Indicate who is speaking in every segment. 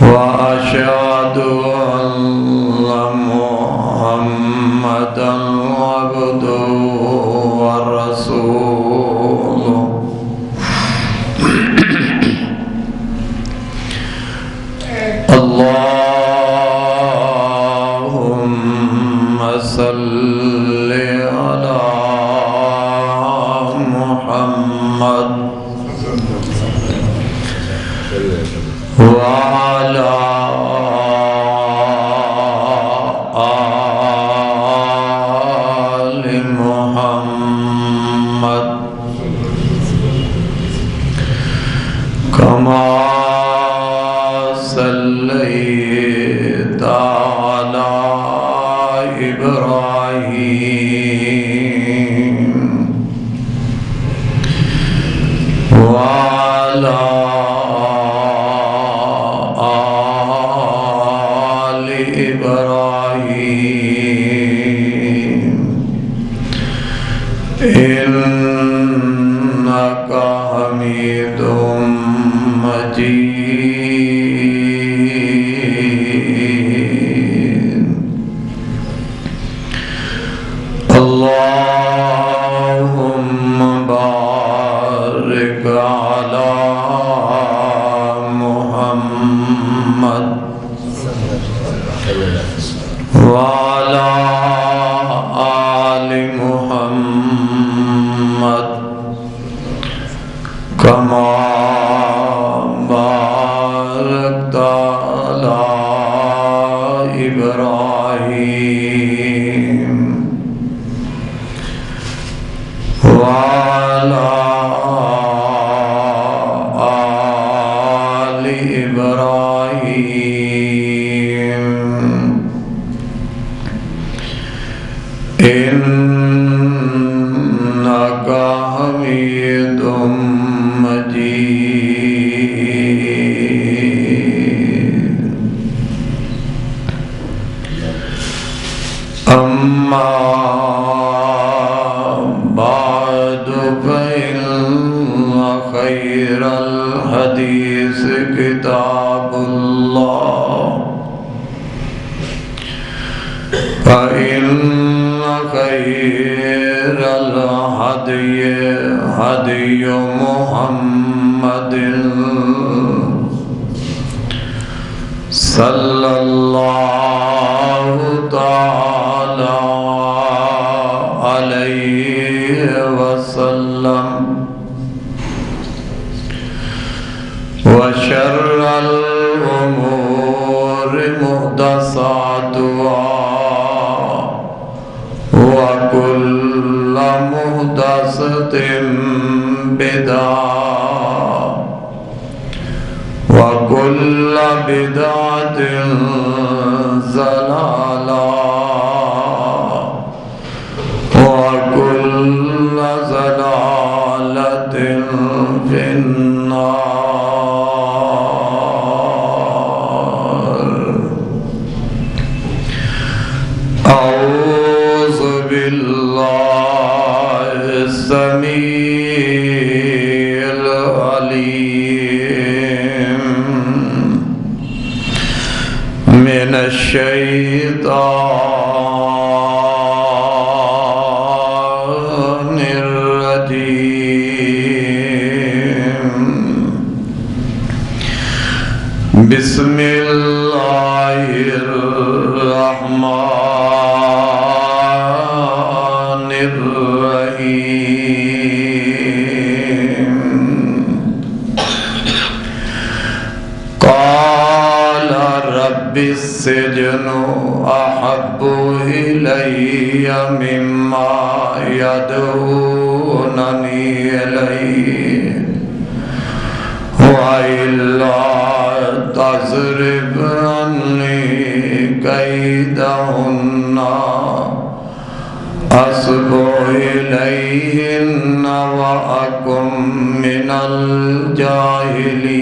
Speaker 1: وأشهد أن محمدًا عبده ورسوله اللهم صل على محمد وعلى آل محمد كما صليت على إبراهيم وعلى آل إبراهيم إنك حميد مجيد اللهم بارك على محمد وعلى آل محمد كما باركت على إبراهيم وعلى آل إبراهيم إنك حميد مجيد أما بعد فإن خير الحديث كتاب الله فإن خير الهدي هدي محمد صلى الله تعالى عليه وسلم وشر الأمور محدثاتها وكل محدثة بدعة وكل بدعة ضلالة وكل ضلالة في النار. أعوذ بالله السميع العليم من الشيطان الرجيم. بسم الله الرحمن الرحيم. قال رب السجن أحب إلي مما يدعونني إليه وإلا تصرف عني كيدهن أصب إليهن وأكن من الجاهلين.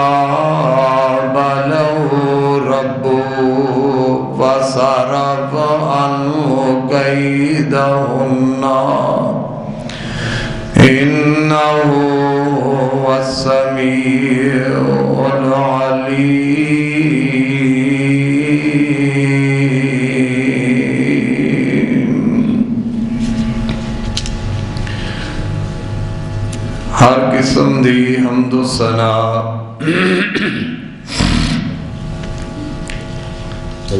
Speaker 1: فاستجاب له ربه فصرف عنه كيدهن إنه السميع العليم ہر قسم دی حمد و ثنا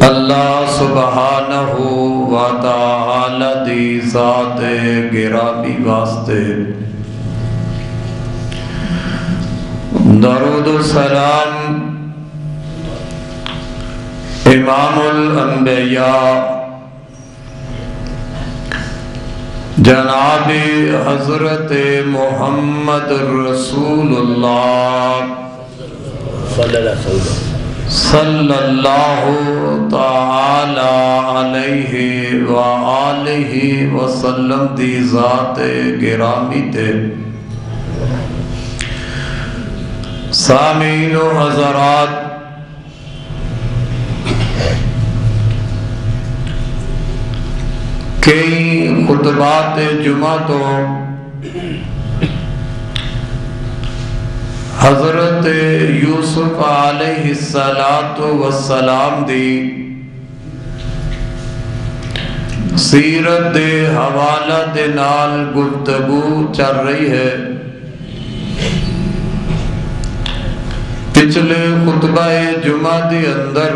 Speaker 1: اللہ سبحانہ و تعالی دی ذات گرامی واسطے درود و سلام امام الانبیاء جناب حضرت محمد رسول اللہ صلی اللہ تعالی علیہ وآلہ وسلم دی ذات گرامی تے سامعین و حضرات کئی خطبات جمعہ تو حضرت یوسف علیہ السلام دی سیرت دے حوالہ دے نال گفتگو چل رہی ہے۔ پچھلے خطبہ جمعہ دے اندر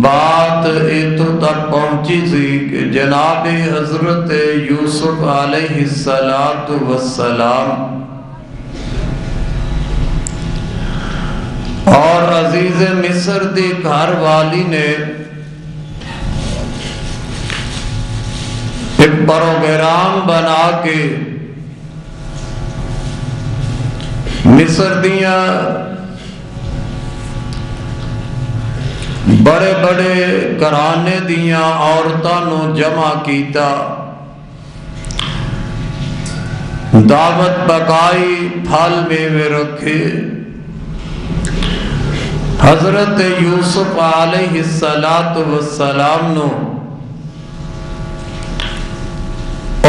Speaker 1: بات اتو تک پہنچی تھی کہ جناب حضرت یوسف علیہ السلام اور عزیز مصر دی گھر والی نے ایک پروگرام بنا کے مصر دیاں بڑے بڑے گھرانے دیاں عورتاں نو جمع کیتا، دعوت پکائی، پھل میوے رکھے، حضرت یوسف علیہ السلام نو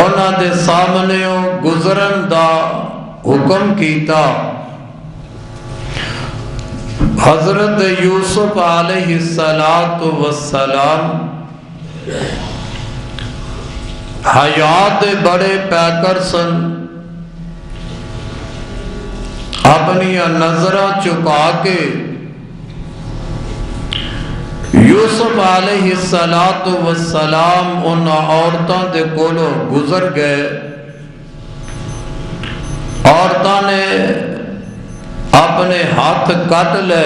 Speaker 1: انہاں دے سامنے گزرن دا حکم کیتا۔ حضرت یوسف علیہ السلام حیات بڑے پیکر سن، اپنی نظرہ چکا کے یوسف علیہ السلام ان عورتوں دے کولو گزر گئے۔ عورتوں نے اپنے ہاتھ کٹ لے،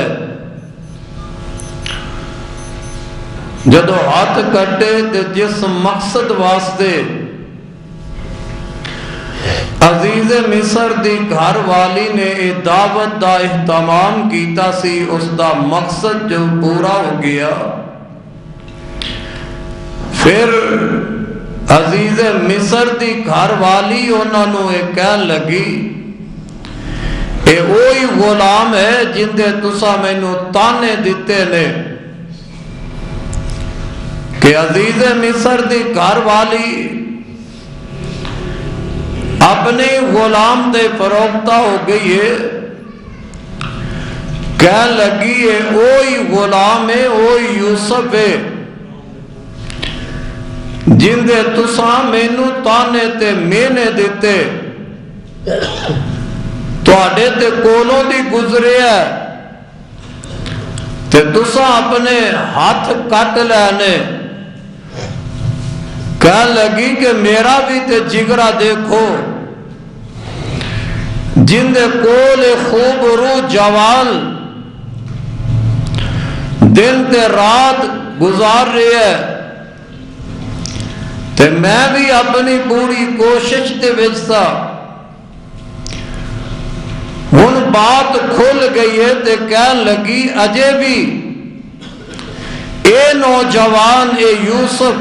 Speaker 1: جدو ہاتھ کٹے تے جس مقصد واسطے عزیز مصر دی گھر والی نے دعوت دا اہتمام کیتا سی، اس دا مقصد جو پورا ہو گیا۔ پھر عزیز مصر دی گھر والی انہوں نے کہن لگی اے وہی غلام ہے جندے تسا مینوں تانے دیتے نے کہ عزیز مصر دی گھر والی اپنے غلام دے فروختہ ہو گئی ہے، کہن لگی ہے وہی غلام ہے، وہی یوسف ہے جندے تسا مینوں تانے تے مینے دیتے، تواڈے تے کولوں دی گزرے ہے تے تسا اپنے ہاتھ کٹ لینے۔ کہنے لگی کہ میرا بھی تے جگرا دیکھو، جن دے کول خوب رو جوان دن تے رات گزار رہے ہے، تے میں بھی اپنی پوری کوشش تے وچ ہن بات کھل گئی ہے تے کہن لگی اجے بھی اے نوجوان اے یوسف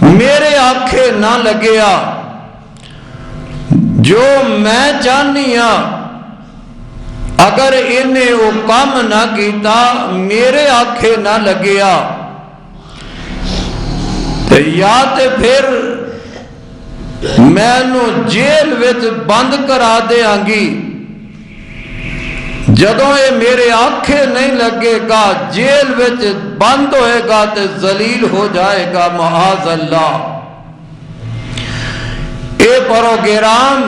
Speaker 1: میرے آنکھیں نہ لگیا، جو میں چاہنی ہاں اگر انہیں وہ کام نہ کیتا میرے آنکھیں نہ لگیا، یا تے پھر مینو جیل وچ بند کرا دیاں گی، جدوں یہ میرے آنکھیں نہیں لگے گا جیل وچ بند ہوئے گا تے ذلیل ہو جائے گا معاذ اللہ۔ اے پروگرام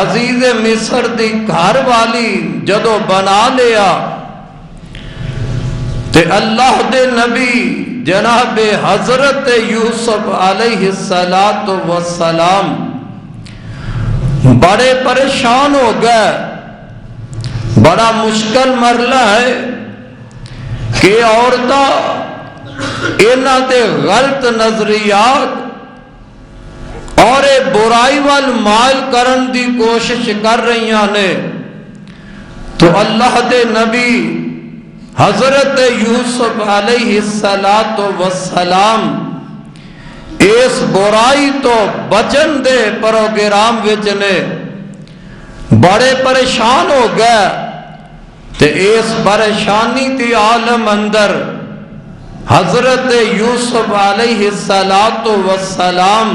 Speaker 1: عزیز مصر دی گھر والی جدوں بنا لیا تے اللہ دے نبی جناب حضرت یوسف علیہ السلام بڑے پریشان ہو گئے۔ بڑا مشکل مرحلہ ہے کہ عورتاں انہاں دے غلط نظریات اور برائی وال مائل کرن دی کوشش کر رہی نے، تو اللہ دے نبی حضرت یوسف علیہ السلام اس برائی تو بچن دے پروگرام وچ نے بڑے پریشان ہو گئے تے اس پریشانی دی عالم اندر حضرت یوسف علیہ السلام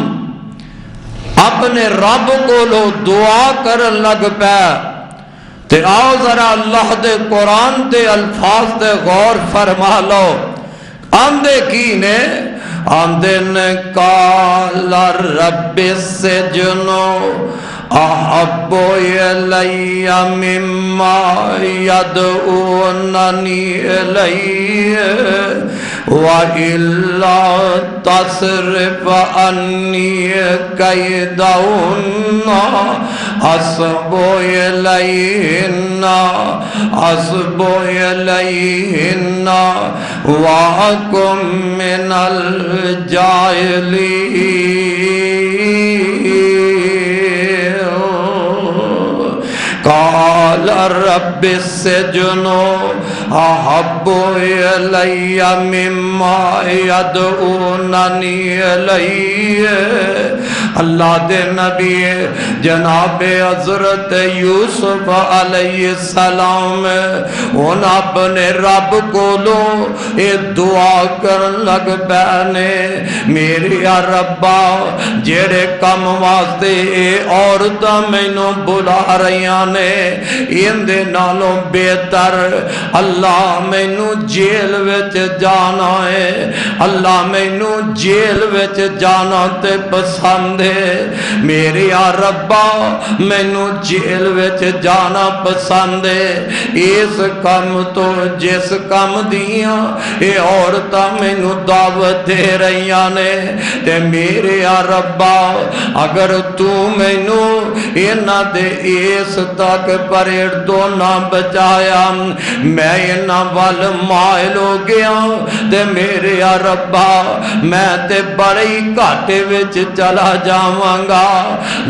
Speaker 1: اپنے رب کو لو دعا کرن لگ پے۔ تے آؤ ذرا اللہ دے قرآن دے الفاظ دے غور فرما لو۔ آمدے کی نے آمدے نے قال رب السجن احب الی مما یدعوننی الیہ وَإِلَّا تَصْرِفْ عَنِّي كَيْدَهُنَّ أَصْبُ إِلَيْهِنَّ وَأَكُن مِّنَ الْجَاهِلِينَ قال رب السجن احب الی مما یدعوننی الیہ۔ اللہ دے نبی جناب حضرت یوسف علیہ السلام ان اپنے رب کو لو اے دعا کرن لگ پینے، میری ربا جیڑے کم واسطے اے عورتاں مینوں بلا رہیاں نے ان دے نالوں بہتر اللہ مینوں جیل وچ جانا ہے، اللہ مینوں جیل وچ جانا تے پسند ہے، میرے ربا مینوں جیل وچ جانا پسند ہے۔ اس کم تو جس کم دیاں اے عورتاں مینوں دعوت دے رہیاں نے تے میرے ربا اگر تو مینوں انہاں دے اس تک پریڑ دو نہ بچایا میں انہاں وال مائل ہو گیا تے میرے ربا میں تے بڑے گھاٹے وچ چلا جاواں گا۔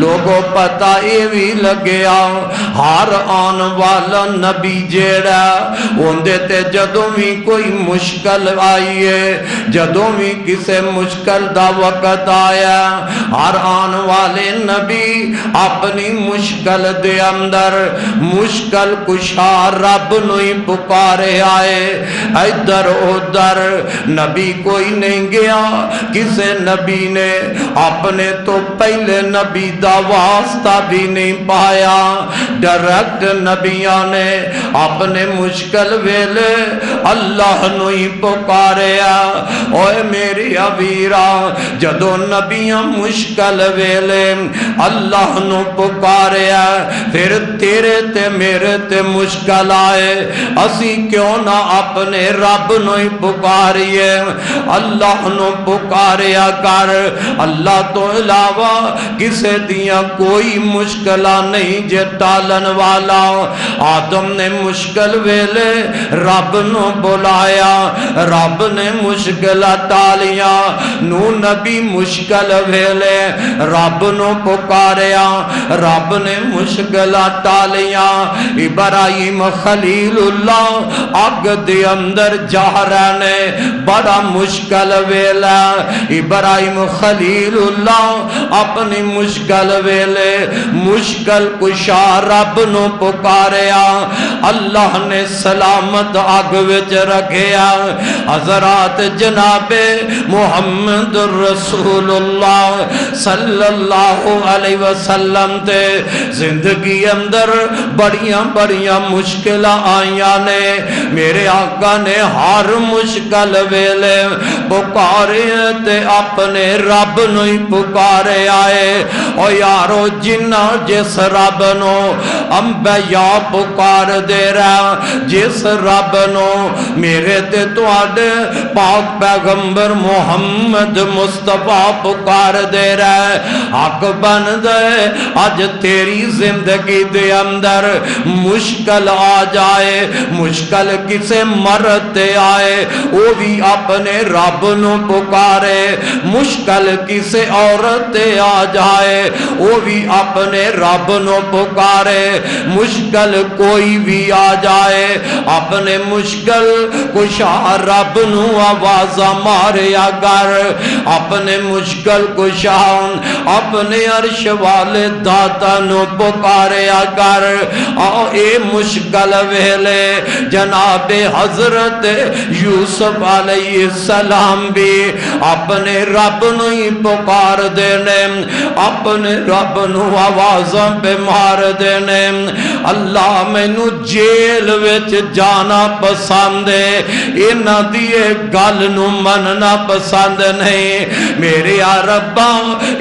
Speaker 1: لوگوں پتہ اے وی لگیا ہر آن والا نبی جیڑا اوندے تے جدوں بھی کوئی مشکل آئی ہے، جدوں بھی کسے مشکل دا وقت آیا، ہر آن والے نبی اپنی مشکل دے اندر مشکل کشا رب نوئی پکارے آئے۔ ادھر ادھر نبی کوئی نہیں گیا، کسے نبی نے اپنے تو پہلے نبی دا واسطہ بھی نہیں پایا، ڈائریکٹ نبیاں نے اپنے مشکل ویلے اللہ نوئی پکارے اوے میری ویرا جدو نبیاں مشکل ویلے اللہ نو پکارے پھر تیرے تے میرے تے مشکل آئے اسی کیوں نہ اپنے رب نو ہی پکاریے، اللہ نو پکاریا کر، اللہ تو علاوہ کسے دیا کوئی مشکلہ نہیں جے ٹالن والا۔ آدم نے مشکل ویلے رب نو بلایا، رب نے مشکلہ ٹالیا، نو نبی مشکل ویلے رب نو پکاریا، رب نے مشکلہ ٹالیا۔ ابراہیم خلیل اللہ اگ دے اندر جا رہنے بڑا مشکل ویلہ، ابراہیم خلیل اللہ اپنی مشکل ویلے ویلے مشکل کشا رب نو پکاریا اللہ نے سلامت اگ وچ رکھیا حضرات جناب محمد رسول اللہ صلی اللہ علیہ وسلم تے زندگی اندر بڑیاں بڑیاں مشکلہ آئیاں نے میرے آقا نے ہر مشکل ویلے پکارے تے اپنے رب نو ہی پکارے آئے او یارو جنہ جس رب نو انبیاء پکار دے رہا جس رب نو میرے تے تواڈے پاک پیغمبر محمد مصطفیٰ پکار دے رہا حق بن دے آج تیری زندگی دے اندر مشکل آ جائے مشکل کسے مرد تے آئے وہ بھی اپنے رب نو پکارے مشکل کسے عورت تے آ جائے وہ بھی اپنے رب نو پکارے مشکل کوئی بھی آ جائے اپنے مشکل کشا رب نو آواز ماریا گر اپنے مشکل کشا اپنے عرش والے داتا نو پکاریا گر آؤ اے مشکل ویلے جناب حضرت یوسف علیہ السلام بھی اپنے رب نو ہی پکار دینے اپنے رب نو آوازاں پہ مار دینے اللہ میں نو جیل وچ جانا پسند ہے انہ دیئے گل نو مننا پسند نہیں میرے ربا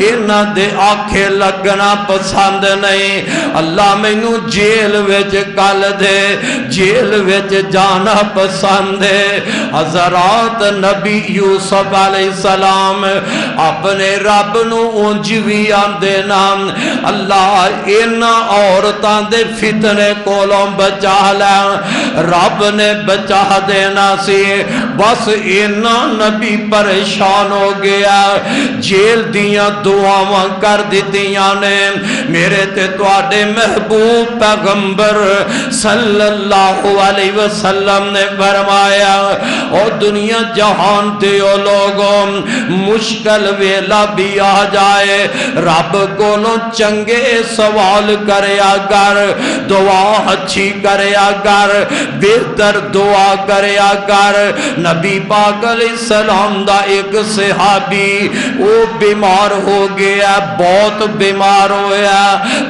Speaker 1: انہ دے آنکھیں لگنا پسند نہیں اللہ میں نو جیل وچ کل دے جیل وچ جانا پسند ہے حضرات نبی یوسف علیہ السلام اپنے رب نو اونجوی آندے نام اللہ اینا عورتاں دے فتنے کولوں بچا لیں رب نے بچا دینا سی بس اینا نبی پریشان ہو گیا جیل دیاں دعاواں کر دیتیاں نے میرے تے تواڈے محبوب پیغمبر صلی اللہ علیہ وسلم نے فرمایا او دنیا جہان دیو لوگوں مشکل ویلا بھی آ جائے رب کولوں چنگے سوال کریا گر دعا اچھی کریا گر بہتر دعا کریا گر نبی پاک علیہ السلام دا ایک صحابی وہ بیمار ہو گیا بہت بیمار ہویا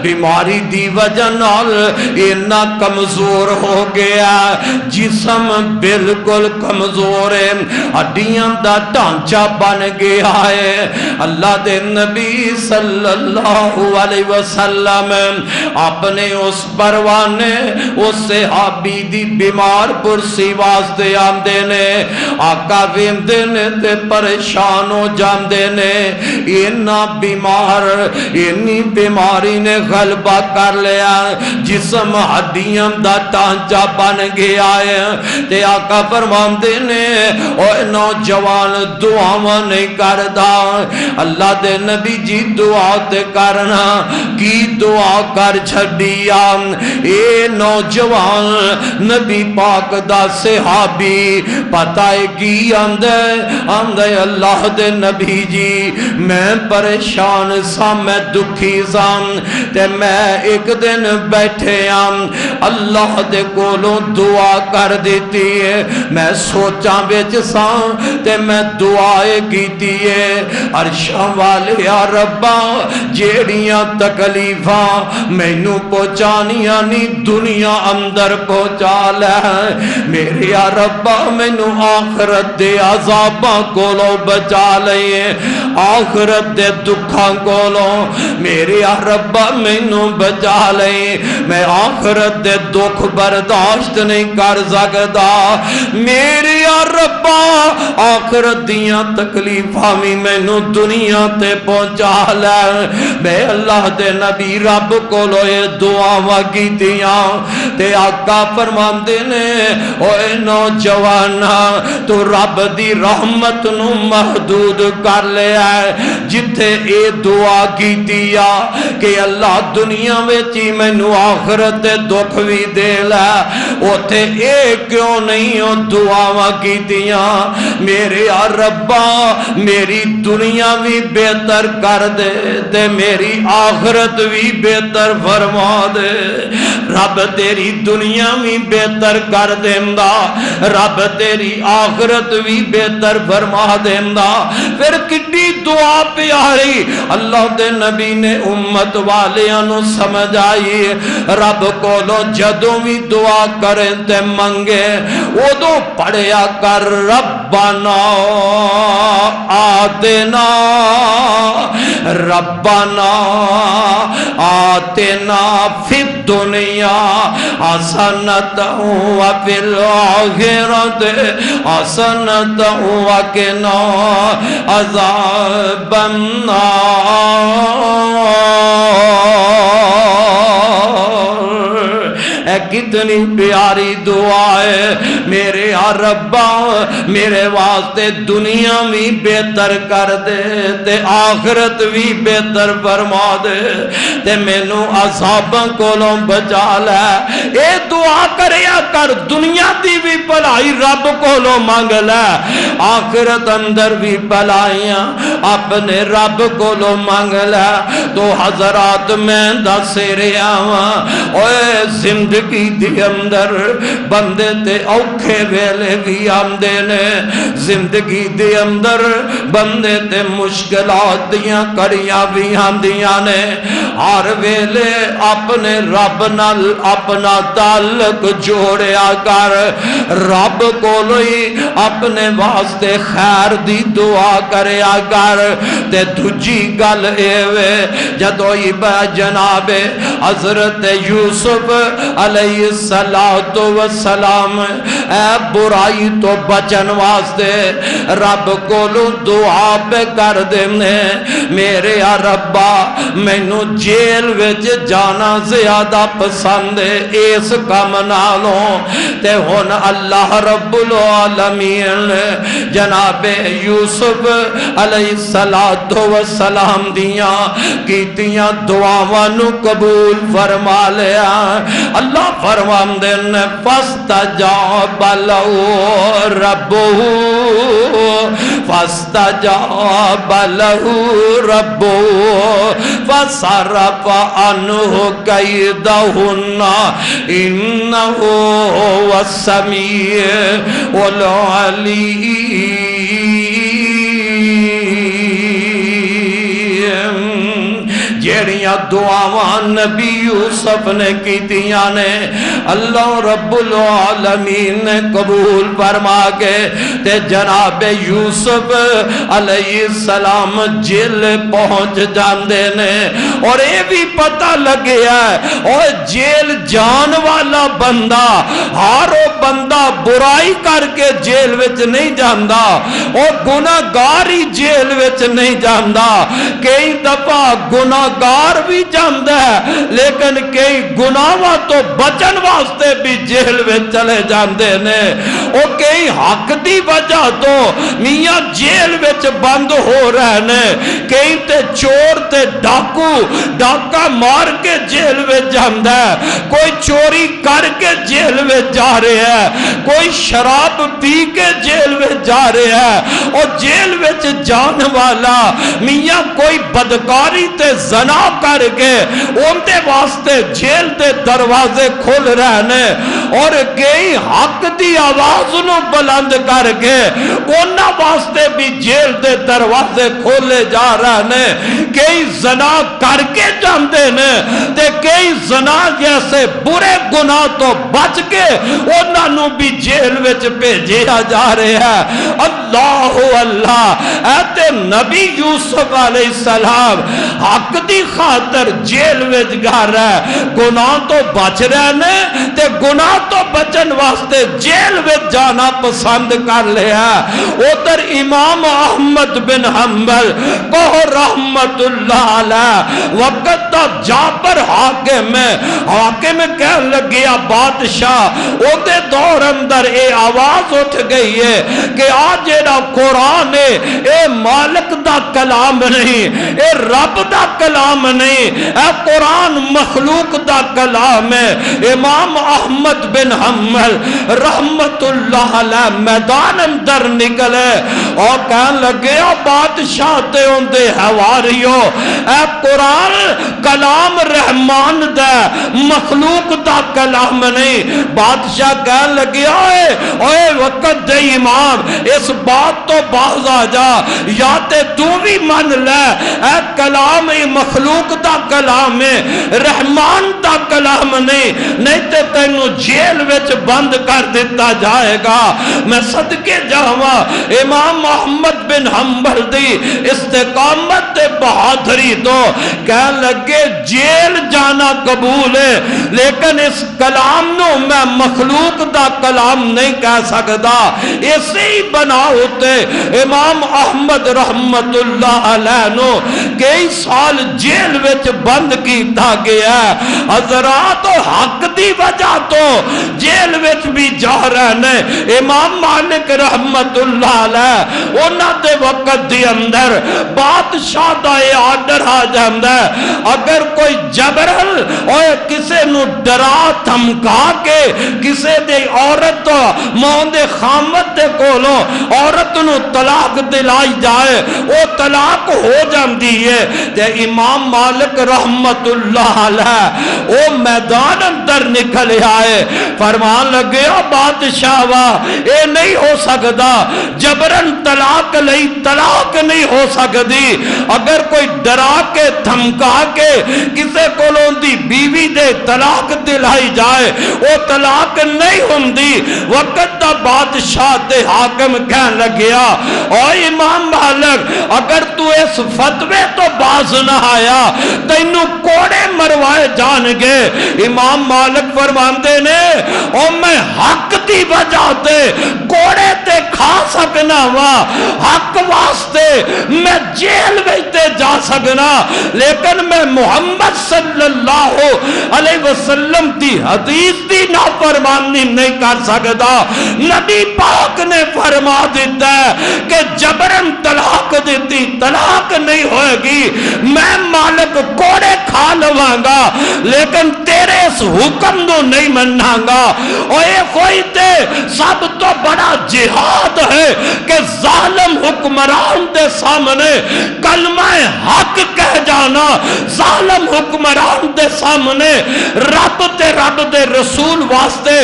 Speaker 1: بیماری دی وجہ نال اینا کمزور ہو گیا جسم بالکل کمزور ہے ہڈیاں دا ڈھانچہ بن گیا ہے اللہ دے نبی صلی اللہ علیہ وسلم اپنے اس پروانے اس صحابی دی بیمار پرسی واسطے آندے نے آقا ویندے نے تے پریشان ہو جاندے نے اینا بیمار اینی بیماری نے غلبہ کر لیا جسم ہڈیاں دا ٹانچہ بن گیا ہے تے آقا فرماندے نے اوہ نوجوان دعاواں نہیں کردا اللہ دے نبی جی دعا تے کرنا کی دعا کر چھڑیا اے نوجوان نبی پاک دا صحابی پتہ ہے کی آندے اللہ دے نبی جی میں پریشان سا میں دکھی سا تے میں ایک دن بیٹھے اللہ دے کولوں دعا کر دیتی ہے میں سوچاں بیچ سا تے میں دعائے کیتی ہے عرشاں والے یا ربا جیڑیاں تکلیفاں میں نو پہنچانیاں نی دنیا اندر پہنچا لے میرے یا ربا میں نو آخرت دے عذاباں کولوں بچا لئے آخرت دے دکھاں کولوں میرے یا ربا میں نو بچا لئے میں آخرت دے دکھ برداشت نہیں کر سکتا میرے یا ربا آخرت دیاں تکلیفاں میں نو دنیا تے پہنچا لے میں اللہ دے نبی رب کو لوئے دعا کی دیاں تے آقا فرماندے نے اوے نوجوانا تو رب دی رحمت نو محدود کر لیا ہے جتھے اے دعا کیتی آ کہ اللہ دنیا ویچی مینو آخرت دکھ بھی دے لے، اوتھے اے کیوں نہیں او دعا کیتیاں میرے ربا میری دنیا بھی بہتر کر دے تے میری آخرت بھی بہتر فرما دے۔ رب تیری دنیا بھی بہتر کر دیندہ، رب تیری آخرت بھی بہتر فرما دیندہ۔ پھر کتنی دعا پیاری اللہ دے نبی نے امت والیاں سمجھ آئی، رب کو لو جدوں بھی دعا کریں تے منگے ادو پڑھیا کر ربنا آتنا ربنا آتنا فی الدنیا حسنۃ وفی الآخرۃ حسنۃ وقنا عذاب النار۔ اے کتنی پیاری دعا ہے میرے ربا میرے واسطے دنیا بھی بہتر کر دے تے آخرت بھی بہتر فرما دے تے مینوں عذاباں کولوں بچا لے۔ اے دعا کریا کر دنیا دی بھی بھلائی رب کولوں مانگ لے، آخرت اندر بھی بھلائیاں اپنے رب کولوں مانگ لے۔ تو حضرات میں دس رہا ہاں اوے زندگی دی اندر بندے تے اوکھے ویلے بھی آمدے نے، زندگی دی اندر بندے تے مشکلات دیاں کڑیاں بھی آمدیاں نے۔ ہر ویلے اپنے رب نال اپنا تعلق جوڑیا کر، رب کولوئی اپنے واسطے خیر دی دعا کریا کر۔ تے دجی گل ایوے جدوئی با جناب حضرت یوسف علیہ السلام اے برائی تو بچن واسطے رب کولو دعا پہ کر دینے میرے ربا مینو جیل وچ جانا زیادہ پسند ہے اس کام نالوں تے ہن اللہ رب العالمین جناب یوسف علیہ السلام دیاں کیتیاں دعاواں نو قبول فرما لیا۔ اللہ فرماندے نے فاستجاب لہ ربہ فاستجاب لہ ربہ فصرف عنہ کیدہن انہ هو السمیع العلیم۔ جیڑیاں دعاواں نبی یوسف نے کیتیاں نے اللہ رب العالمین نے قبول فرما کے تے جناب یوسف علیہ السلام جیل پہنچ جاندے نے۔ اور یہ بھی پتہ لگیا ہے اور جیل جان والا بندہ ہارو بندہ برائی کر کے جیل وچ نہیں جاندا، اور گناہگار ہی جیل وچ نہیں جاندا۔ کئی دفعہ گناہگار بھی جاندا ہے لیکن کئی گناہاں تو بچن واسطے بھی جیل میں چلے جاندے نے۔ اور کئی حق دی وجہ تو میاں جیل میں بند ہو رہے نے، کئی تے چور تے ڈاکو ڈاکا مار کے جیل میں جاندا ہے، کوئی چوری کر کے جیل میں جا رہے ہیں، کوئی شراب پی کے جیل میں جا رہے ہیں۔ اور جیل میں جان والا میاں کوئی بدکاری تے زنا کر کے ان دے واسطے جیل دے دروازے کھل رہے نے، اور کئی حق دی آواز نو بلند کر کے انہاں واسطے بھی جیل دے دروازے کھولے جا رہے نے۔ کئی زنا کر کے جاندے نے تے کئی زنا جیسے برے گناہ تو بچ کے انہاں نو بھی جیل وچ بھیجیا جا رہا ہے۔ اللہ اللہ اے نبی یوسف علیہ السلام حق دی خاطر جیل وچ گا رہا ہے، گناہ تو بچ رہے نے تے گناہ تو بچن واسطے جیل وچ جانا پسند کر لیا۔ ادھر امام احمد بن حنبل کو رحمت اللہ علیہ وقت دا جابر حاکم کہن لگیا بادشاہ او دے دور اندر اے آواز اٹھ گئی ہے کہ آج ایڈا قرآن ہے اے مالک دا کلام نہیں، اے رب دا کلام نہیں، اے قرآن مخلوق دا کلام ہے۔ امام احمد بن حنبل رحمت اللہ علیہ میدان اندر نکلے اور کہن لگے بادشاہ تے ہوندے حواریو اے قرآن کلام رحمان دا مخلوق دا کلام نہیں۔ بادشاہ کہن لگے اوے وقت دے امام اس بات تو باز آ جا، یا تے تو بھی من لے اے کلام مخلوق دا کلام ہے، رحمان دا کلام نہیں تے تینوں جیل وچ بند کر دیتا جائے گا۔ میں صدقے جاواں امام محمد بن حنبل دی استقامت تے بہادری تو کہنے لگے جیل جانا قبول ہے لیکن اس کلام نو میں مخلوق دا کلام نہیں کہہ سکتا۔ اسے ہی بنا ہوتے امام احمد رحمت اللہ علیہ نو کئی سال جیل وچ بند کیتا گیا ہے۔ حضرات حق دی وجہ تو جیل وچ بھی جا رہے ہیں۔ امام مالک رحمت اللہ علیہ انہاں دے وقت دی اندر بادشاہ دا یہ آرڈر آ جاندا ہے اگر کوئی جبرن اور کسے نو ڈرا دھمکا کے کسے دے عورت ماں دے خامت دے کولوں عورت نو طلاق دلائی جائے وہ طلاق ہو جاندی ہے تے امام مالک رحمت اللہ علیہ وہ میدان اندر نکل آئے فرمان لگے بادشاہ اے نہیں ہو سکتا، جبرن طلاق لئی طلاق نہیں ہو سکتی۔ اگر کوئی ڈرا کے دھمکا کے کسے کولوں دی بیوی دے طلاق دلائی جائے وہ طلاق نہیں ہوندی۔ وقت دا بادشاہ تے حاکم کہن لگیا او امام مالک اگر تو اس فتوے تو باز نہ آیا تینوں کوڑے مروائے جان گے۔ امام مالک فرماندے نے او میں حق دی وجہ تے کوڑے تے کھا سکنا وا، حق واسطے میں جیل وچ جا سکنا لیکن میں محمد صلی اللہ علیہ وسلم دی حدیث دی نافرمانی نہیں کر سکتا۔ نبی پاک نے فرما دیتا ہے کہ جبرن طلاق دیتی طلاق نہیں ہوئے گی، میں مالک کوڑے کھا لواں گا لیکن تیرے اس حکم نو نہیں مناں گا۔ اور یہ کوئی تے سب تو بڑا جہاد ہے کہ ظالم حکمران دے سامنے کلمہ حق کہہ جانا، ظالم حکمران دے سامنے رب دے رسول واسطے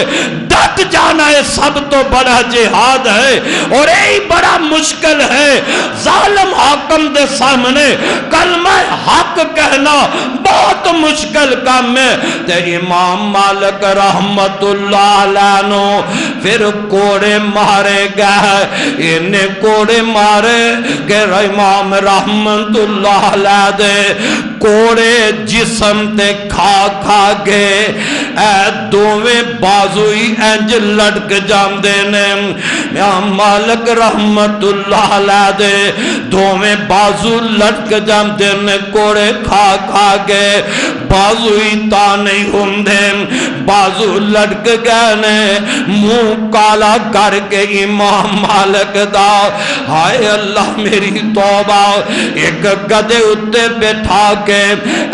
Speaker 1: ڈٹ جانا ہے سب تو بڑا جہاد ہے اور یہی بڑا مشکل ہے۔ ظالم حاکم دے سامنے کلمہ حق کہنا بہت مشکل کام ہے۔ تے امام مالک رحمت اللہ علیہ نو پھر کوڑے مارے گئے، انہیں کوڑے مارے کہ امام رحمت اللہ علیہ دے کوڑے جسم تے کھا کھا گئے اے دوویں بازوئی انج لٹک جاندے نے۔ امام مالک رحمت اللہ علیہ دے دوویں بازو لٹک جاندے نے، کوڑے کھا کھا گئے، بازوئی تا نہیں ہوندے، بازو لٹک گئے نے۔ منہ کالا کر کے امام مالک دا ہائے اللہ میری توبہ، ایک گدے اتے بٹھا کے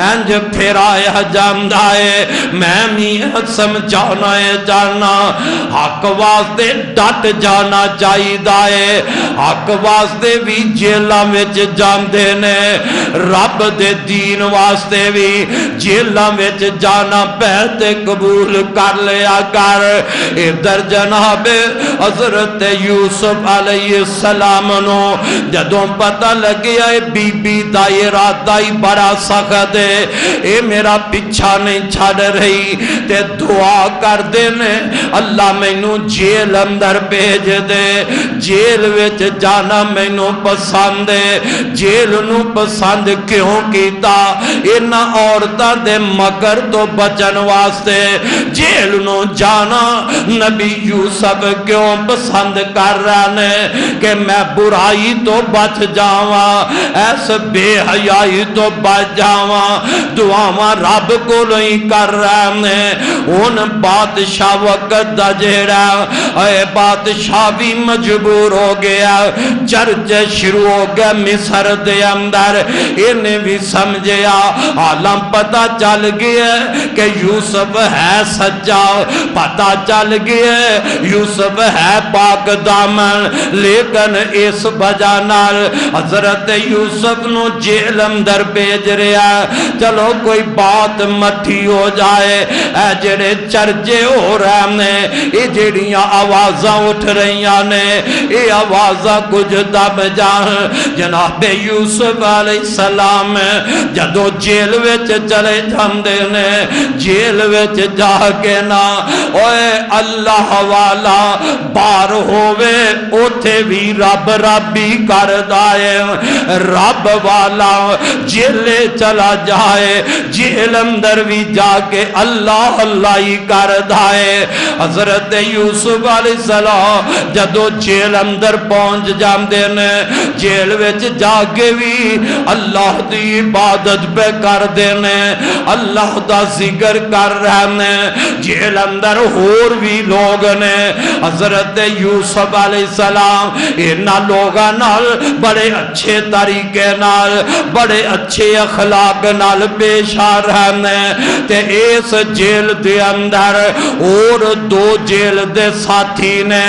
Speaker 1: انج پھرایا جاندا ہے۔ میں میاں سمجھانا ہے جانا حق واسطے ڈٹ جانا چاہیدا ہے، حق واسطے بھی جیلاں وچ جاندے نے، رب دے دین واسطے بھی جیلاں وچ جانا بیعت قبول کر لیا کر۔ ادھر جناب حضرت یوسف علیہ السلام نو جدوں پتہ لگیا اے بی بی دا ارادہ ہی بڑا سخت ہے، اے میرا پیچھا نہیں چھڑ رہی تے دعا کر دینے اللہ مینوں جیل اندر بھیج دے، جیل وچ جانا مینوں پسند ہے۔ جیل نو پسند کیوں کیتا؟ انہاں عورتاں دے مکر تو بچن واسطے جیل نو جانا نبی یوسف کیوں پسند کر رہے نے کہ میں برائی تو بچ جاواں۔ اس بے حیائی تو بچ جاواں دعاواں رب کو نہیں کر رہے ہیں ان بادشاہ وقت دا جیڑا اے بادشاہ بھی مجبور ہو گیا چرچے شروع ہو گیا مصر دے اندر انہیں بھی سمجھیا عالم پتہ چل گیا کہ یوسف ہے سچا پتہ چل گیا یوسف ہے پاک دامن لیکن اس وجہ نال حضرت یوسف نو جیل اندر بھیج رہا چلو کوئی بات مٹھی ہو جائے اے جڑے چرچے ہو رہے ہیں یہ جڑیاں آوازاں اٹھ رہی نے یہ آوازاں کچھ دب جان جناب یوسف علیہ السلام جدو جیل وچ چلے جاندے نے جیل وچ جا کے نا اوے اللہ والا بار ہووے اوتھے بھی رب ربی کر دائے رب والا جیلے چلا جائے جیل اندر بھی جا کے اللہ اللہ ہی کر دائے حضرت یوسف علیہ السلام جدو جیل اندر پہنچ جاندے نے جیل وچ جا کے بھی اللہ دی عبادت پہ کر دینے اللہ دا ذکر کر رہنے جیل اندر اور بھی لوگ نے حضرت یوسف علیہ السلام انہا لوگا نال بڑے اچھے طریقے نال بڑے اچھے اخلاق نال پیش آ رہنے تے اس جیل دے اندر اور دو جیل دے ساتھی نے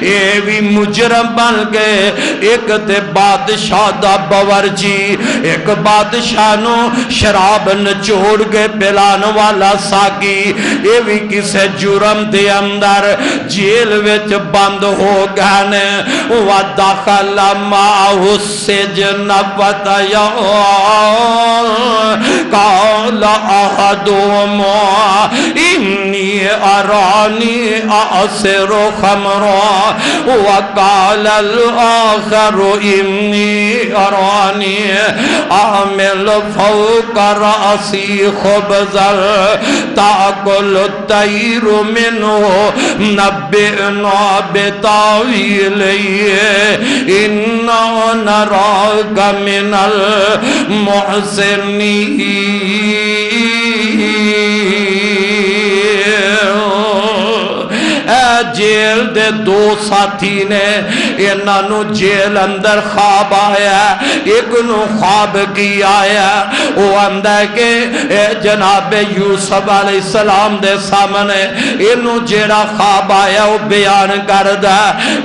Speaker 1: اے بھی مجرم بن گئے ایک تے بادشاہ دا باورچی ایک بادشاہ نو شراب نچوڑ کے پلان والا ساکی یہ بھی کسے جرم دے اندر جیل وچ بند ہو گئے وَدَخَلَ مَعَهُ السِّجْنَ فَتَيَانِ قَالَ أَحَدُهُمَا إِنِّي أَرَانِي أَعْصِرُ خَمْرًا وَقَالَ الْآخَرُ إِنِّي أَرَانِي أَحْمِلُ فَوْقَ رَأْسِي خُبْزًا تَأْكُلُ الطَّيْرُ مِنْهُ نَبِّئْنَا بِتَأْوِيلِهِ إِنَّا نَرَاكَ مِنَ الْمُحْسِنِينَ جیل دے دو ساتھی نے انہاں نو جیل اندر خواب آیا ایک نو خواب کی آیا وہ اندہ کہ جناب یوسف علیہ السلام دے سامنے انہوں جیڑا خواب آیا وہ بیان کردہ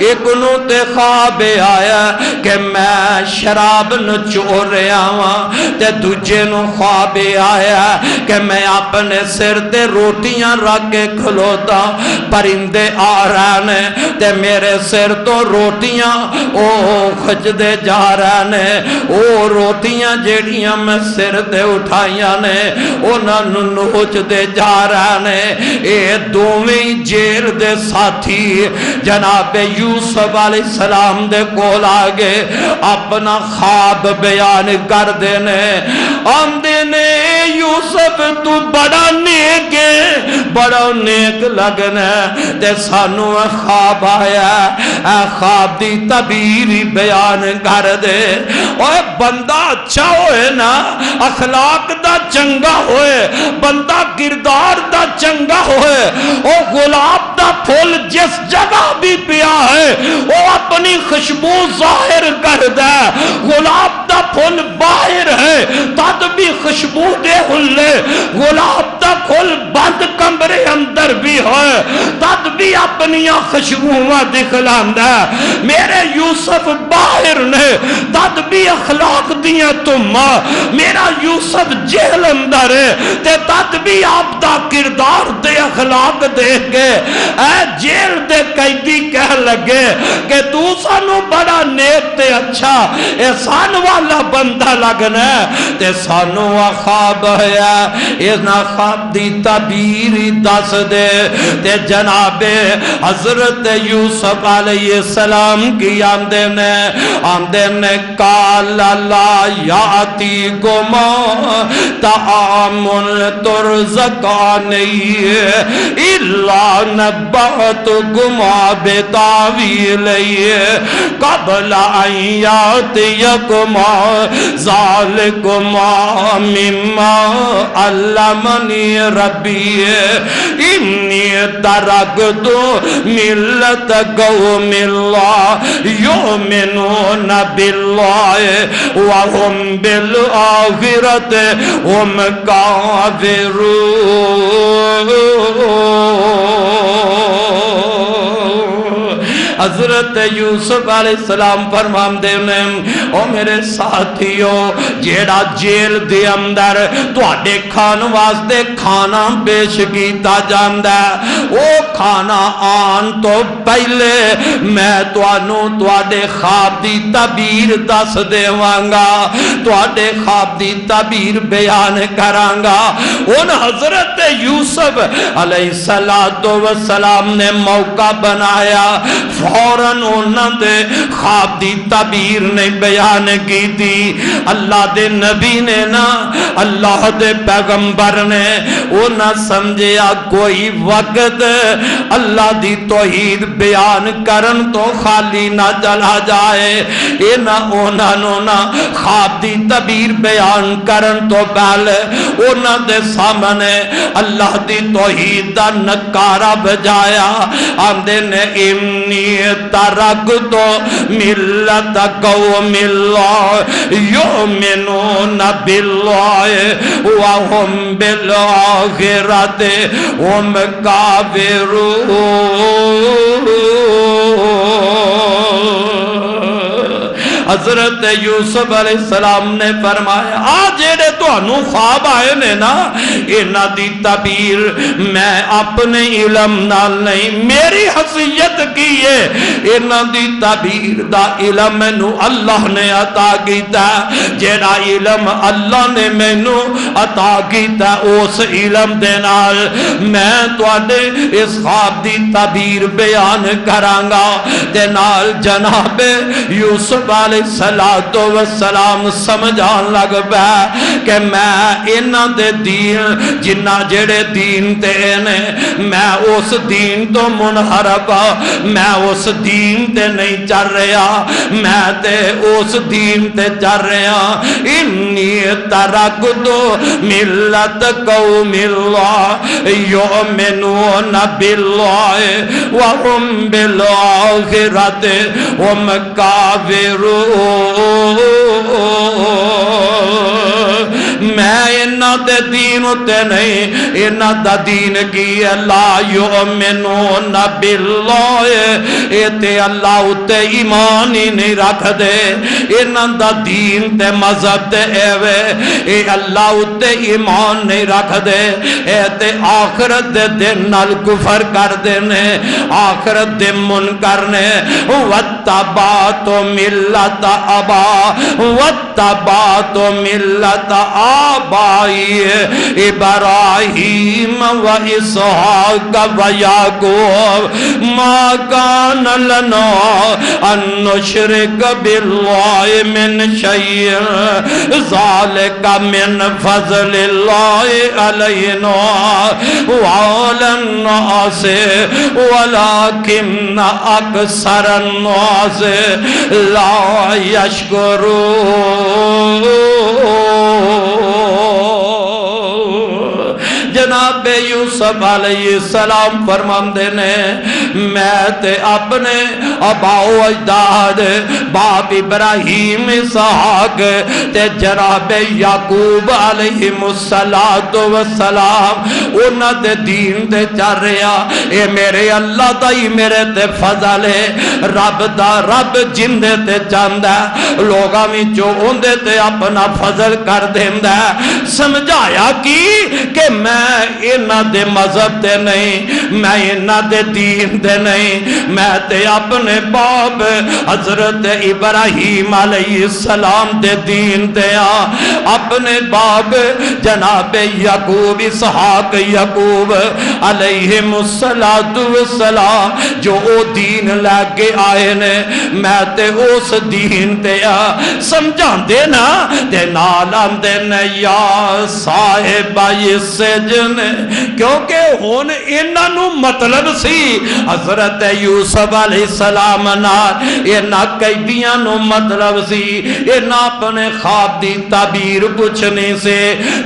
Speaker 1: ایک نو تے خواب آیا کہ میں شراب نچور رہا ہوں تے دوجے نو خواب آیا کہ میں اپنے سر تے روٹیاں رکھ کے کھلوتا پرندے آ رہے نے تے میرے سر تو روٹیاں او خج دے جا رہے نے او روٹیاں جیڑیاں میں سر دے اٹھائیاں نے انہاں نوچ دے جا رہے نے اے دوویں جیل دے ساتھی جناب یوسف علیہ السلام دے کول آگے اپنا خواب بیان کر دینے آمدے نے یوسف تو بڑا نیک ہے بڑا نیک لگنا تے سانو خواب آیا اے خواب دی تعبیر بیان کر دے اوے بندہ اچھا ہوئے نا اخلاق دا چنگا ہوئے بندہ کردار دا چنگا ہوئے او گلاب دا پھول جس جگہ بھی پیا ہے او اپنی خوشبو ظاہر کر دے گلاب دا پھول باہر ہے تد بھی خوشبو دے ہلے گلاب دا پھول بند کمرے اندر بھی ہوئے تد بھی اپنی خوشبوواں دکھلاندہ میرے یوسف باہر نے تد بھی اخلاق دیاں تمہ میرا یوسف جیل اندر ہے تے تد بھی آپ دا کردار دے اخلاق دیکھ کے اے جیل دے قیدی کہہ لگے کہ تو سانو بڑا نیک تے اچھا احسان والا بندہ لگنا تے سانو خواب ہے اس نا خواب خواب دی تعبیر دس دے تے جناب حضرت یوسف علیہ السلام کی آمدے نے کالا لا یاتیکما طعام ترزقانی الا نبأتکما بتاویلہ قبل ان یاتیکما ذالکما مما علمنی ربی انی ترکت ملت قوم اللہ یؤمنون باللہ وهم بالآخرت هم کافرون۔ حضرت یوسف علیہ السلام فرمان دے نے او میرے ساتھیو جیڑا جیل دے اندر تواڈے کھان واسطے کھانا پیش کیتا جاندا او کھانا آن تو پہلے میں تانوں تواڈے خواب دی تعبیر دس دیواں گا، تواڈے خواب دی تعبیر بیان کراں گا۔ ان حضرت یوسف علیہ السلام نے موقع بنایا، فوراً انہوں دے خواب دی تعبیر نے بیان کی تھی۔ اللہ دے نبی نے نا، اللہ دے پیغمبر نے وہ نہ سمجھیا کوئی وقت اللہ دی توحید بیان کرن تو خالی نہ چلا جائے، اے نہ انہوں نہ خواب دی تعبیر بیان کرن تو پہلے انہوں دے سامنے اللہ دی توحید دا نکارہ بجایا۔ آمدے نے انی ترکت ملت قوم اللہ یؤمنون باللہ وهم بالآخرت هم کافرون۔ حضرت یوسف علیہ السلام نے فرمایا جیڑے تانوں خواب آئے نے نا انہاں دی تعبیر میں اپنے علم نال نہیں، میری حیثیت کی ہے، انہاں دی تعبیر دا علم مینوں اللہ نے عطا کیتا، جیڑا علم اللہ نے مینوں عطا کیتا اس علم دے نال میں تواڈے اس خواب دی تعبیر بیان کراں گا۔ تے نال جناب یوسف علیہ السلام سمجھان لگ پا کہ میں انہاں دے دین جنہ جڑے دین تے نے میں اس دین تو منحرف، میں اس دین تے نہیں چل رہا، میں تے اس دین تے چل رہا۔ انی ترکت ملت قوم اللہ یؤمنون باللہ وهم بالآخرت هم کافرون۔ میں انہاں دے دین تے نہیں، انہاں دا دین کی لا یؤمنون باللہ، اے تے اللہ اتے ایمان ہی نہیں رکھ دے، انہاں دا دین تے مذہب تے ایوے اے اللہ اتے ایمان نہیں رکھ دے، اے تے آخرت دے دن نال کفر کر دینے، آخرت دے منکر نے۔ واتبعت ملت ابا واتبعت ملت آبائی ابراہیم و اسحاق و یعقوب ما کان لنا ان نشرک باللہ من شیء ذالک من فضل اللہ علینا وعلی الناس ولکن اکثر الناس لا یشکرون۔ جناب یوسف علیہ السلام فرماندے نے میں تے اپنے ابا و اجداد باپ ابراہیم اسحاق تے جناب یعقوب علیہ السلام انہاں دے دین تے چل رہا، اے میرے اللہ دا ہی میرے تے فضل ہے، رب دا رب جندے تے چاہندا لوگاں وچوں اوندے تے اپنا فضل کر دیندا۔ سمجھایا کی کہ میں ان انہاں دے مذہب تے نہیں، میں انہاں دے دین تے نہیں، میں تے اپنے باپ حضرت ابراہیم علیہ السلام دے دین تے اپنے باپ جناب یعقوب اسحاق یعقوب علیہم السلام جو او دین لے آئے نے، میں تے اس دین تے سمجھان دے نا تے نالان دے نے یا صاحب سجن، کیونکہ ہون انہاں نو مطلب سی حضرت یوسف علیہ السلام نال، انہاں قیدیاں نو مطلب سی انہاں اپنے خواب دی تعبیر پوچھنے سے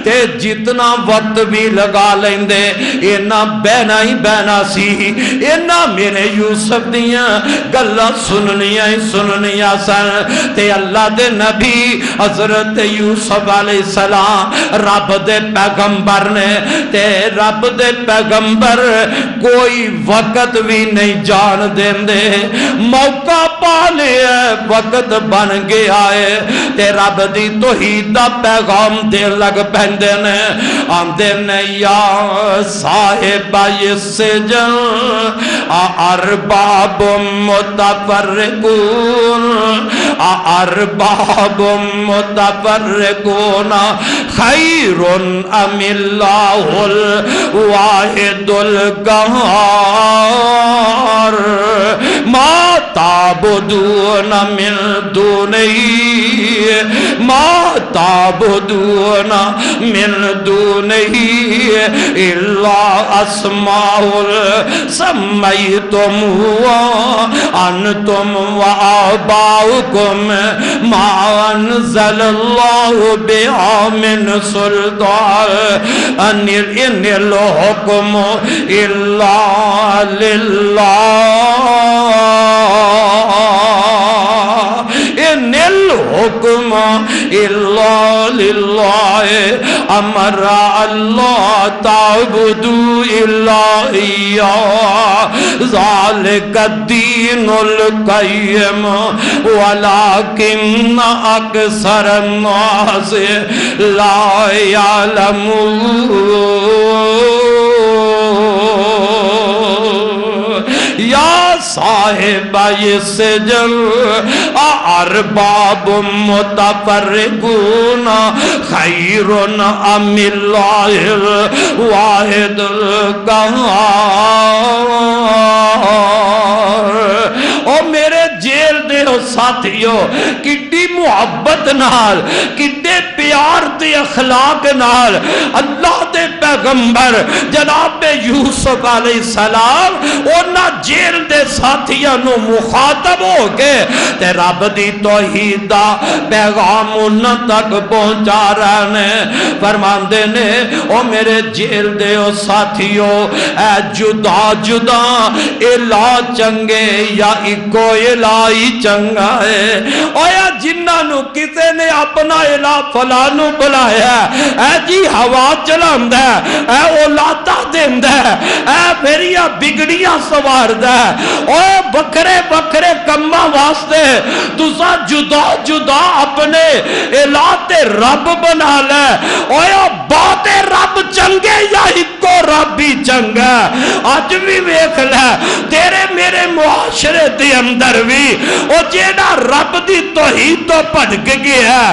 Speaker 1: تے جتنا وقت بھی لگا لیندے انہاں بہنا ہی بہنا سی، انہاں میرے یوسف دیاں گلاں سننیاں سن تے اللہ دے نبی حضرت یوسف علیہ السلام رب دے پیغمبر نے تے رب دے پیغمبر کوئی وقت بھی نہیں جان دیندے، موقع پا لیا وقت بن گیا ہے تے رب دی توحید دا پیغام دے لگ پہندے نے، آندے نے یا صاحب السجن ارباب متفرقون ارباب متفرقون خیر ام اللہ الواحد القہار ما تعبدون من دونہی ما تعبدون من دونہی الا اسماء سمیتم انتم وآباؤکم ما انزل اللہ بها من سلطان ان الحکم الا للہ ان الحکم الا للہ امر اللہ تعبدوا الا ایاہ ذالک الدین القیم ولکن اکثر الناس لا یعلمون یا صاحب السجن ارباب متفرقون خیر ام اللہ الواحد القہار۔ او میرے جیل دے ہو ساتھیو کڈی محبت نال کڈے پیار دے اخلاق نال اللہ دے پیغمبر جناب یوسف علیہ السلام اونا جیل دے ساتھیاں نو مخاطب ہو کے تے رب دی توحید دا پیغام انہاں تک پہنچا رہے نے، فرماندے نے او میرے جیل دے او ساتھیو اے جدا جدا الہ چنگے یا اکو الہ ہی چنگا ہے، او یا جنہاں نو کسے نے اپنا الہ فلانو بلایا اے جی ہوا چلاندہ ہے اے اولادا دیندہ ہے اے پھریا بگڑیاں سواردہ ہے، اوہ بکرے بکرے کمہ واسطے تُسا جدا جدا اپنے الہ تے رب بنا لے، اوہ بات رب چنگے یا ہکو رب بھی چنگا، آج بھی ویکھ لے تیرے میرے معاشرے دے اندر بھی او جیڑا رب دی توحید تو پڑھ گیا ہے،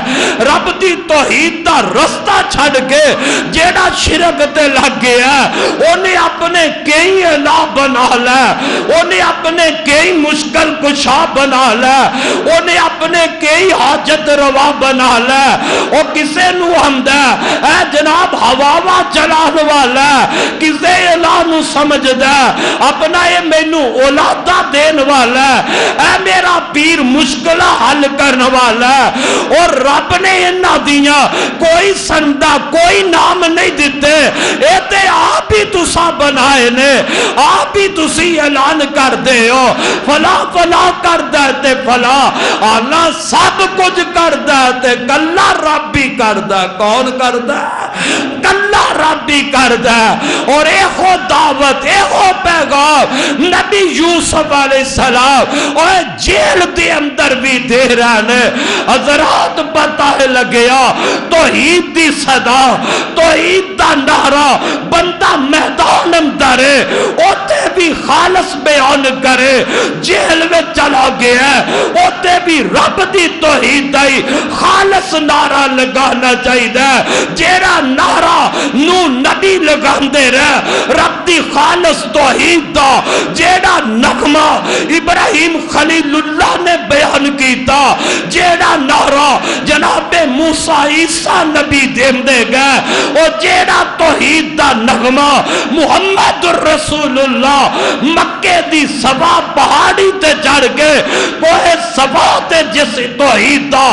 Speaker 1: رب دی توحید دا رستہ چھڑ کے جیڑا شرک تے لگ گیا ہے انہیں اپنے کئی الہ بنا لے، انہیں اپنے کئی مشکل کشا بنا لے، انہیں اپنے کئی حاجت روا بنا لے، اور کسے نو ہمدہ اے جناب ہواوا چلان والا کسے الہ نو سمجھ دے اپنا یہ مینو اولادا دین والا اے میرا پیر مشکلہ حل کرنے والا، اور رب نے انہا دیا کوئی سندہ کوئی نام نہیں دیتے، اے تے آپ ہی تسا بنائے نے، آپ ہی تسی اعلان کر دے ہو فلا فلا کردا ہے تے فلا آنا سب کچھ کردا ہے تے کلا رب ہی کردا ہے. کون کردا ہے؟ کلا رب ہی کردا ہے. اور ایہو دعوت ایہو پیغام نبی یوسف علیہ السلام اور جیل دے اندر بھی دے رہے ہیں. حضرات پتہ لگیا توحید دی صدا توحید دا نعرہ بندہ میدان اندر ہے اوتے بھی خالص بیان کرے. جیل میں چلا گیا ہے اوتے بھی رب دی توحید دی خالص نعرہ لگانا چاہیے. جیڑا نعرہ نو نبی لگاندے رہے رب دی خالص توحید دا جیڑا نغمہ ابراہیم خلیل اللہ نے بیان کیتا جیڑا نعرہ جناب موسیٰ عیسیٰ نبی دین دے گئے اور جیڑا توحید دا نغمہ محمد رسول اللہ مکے دی صفا پہاڑی تے چڑھ کے کوہ صفا تے جس توحید دا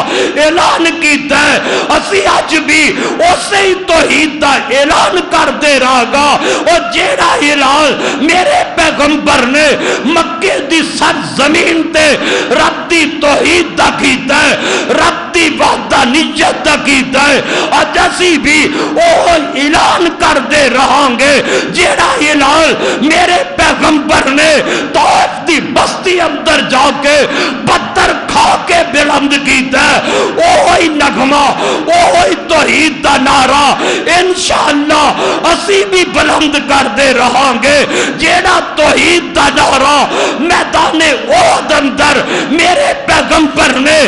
Speaker 1: اعلان کیتا ہے اسی آج بھی اسے ہی توحید دا اعلان کر دے رہا گا. اور جیڑا اعلان میرے پیغمبر نے مکے دی سرزمین تے رب دی توحید دا کیتا ہے رب دی وحدانیت دا کیتا ہے اج اسی بھی وہ اعلان کر دے رہاں گے. جیڑا اعلان میرے پیغمبر نے طائف دی بستی اندر جا کے پتھر کھا کے بلند کیتا ہے وہی نغمہ وہی توحید دا نعرہ انشاءاللہ اسی بھی بلند کر دے رہاں گے. جیڑا توحید دا نعرہ میدان احد اندر میرے پیغمبر نے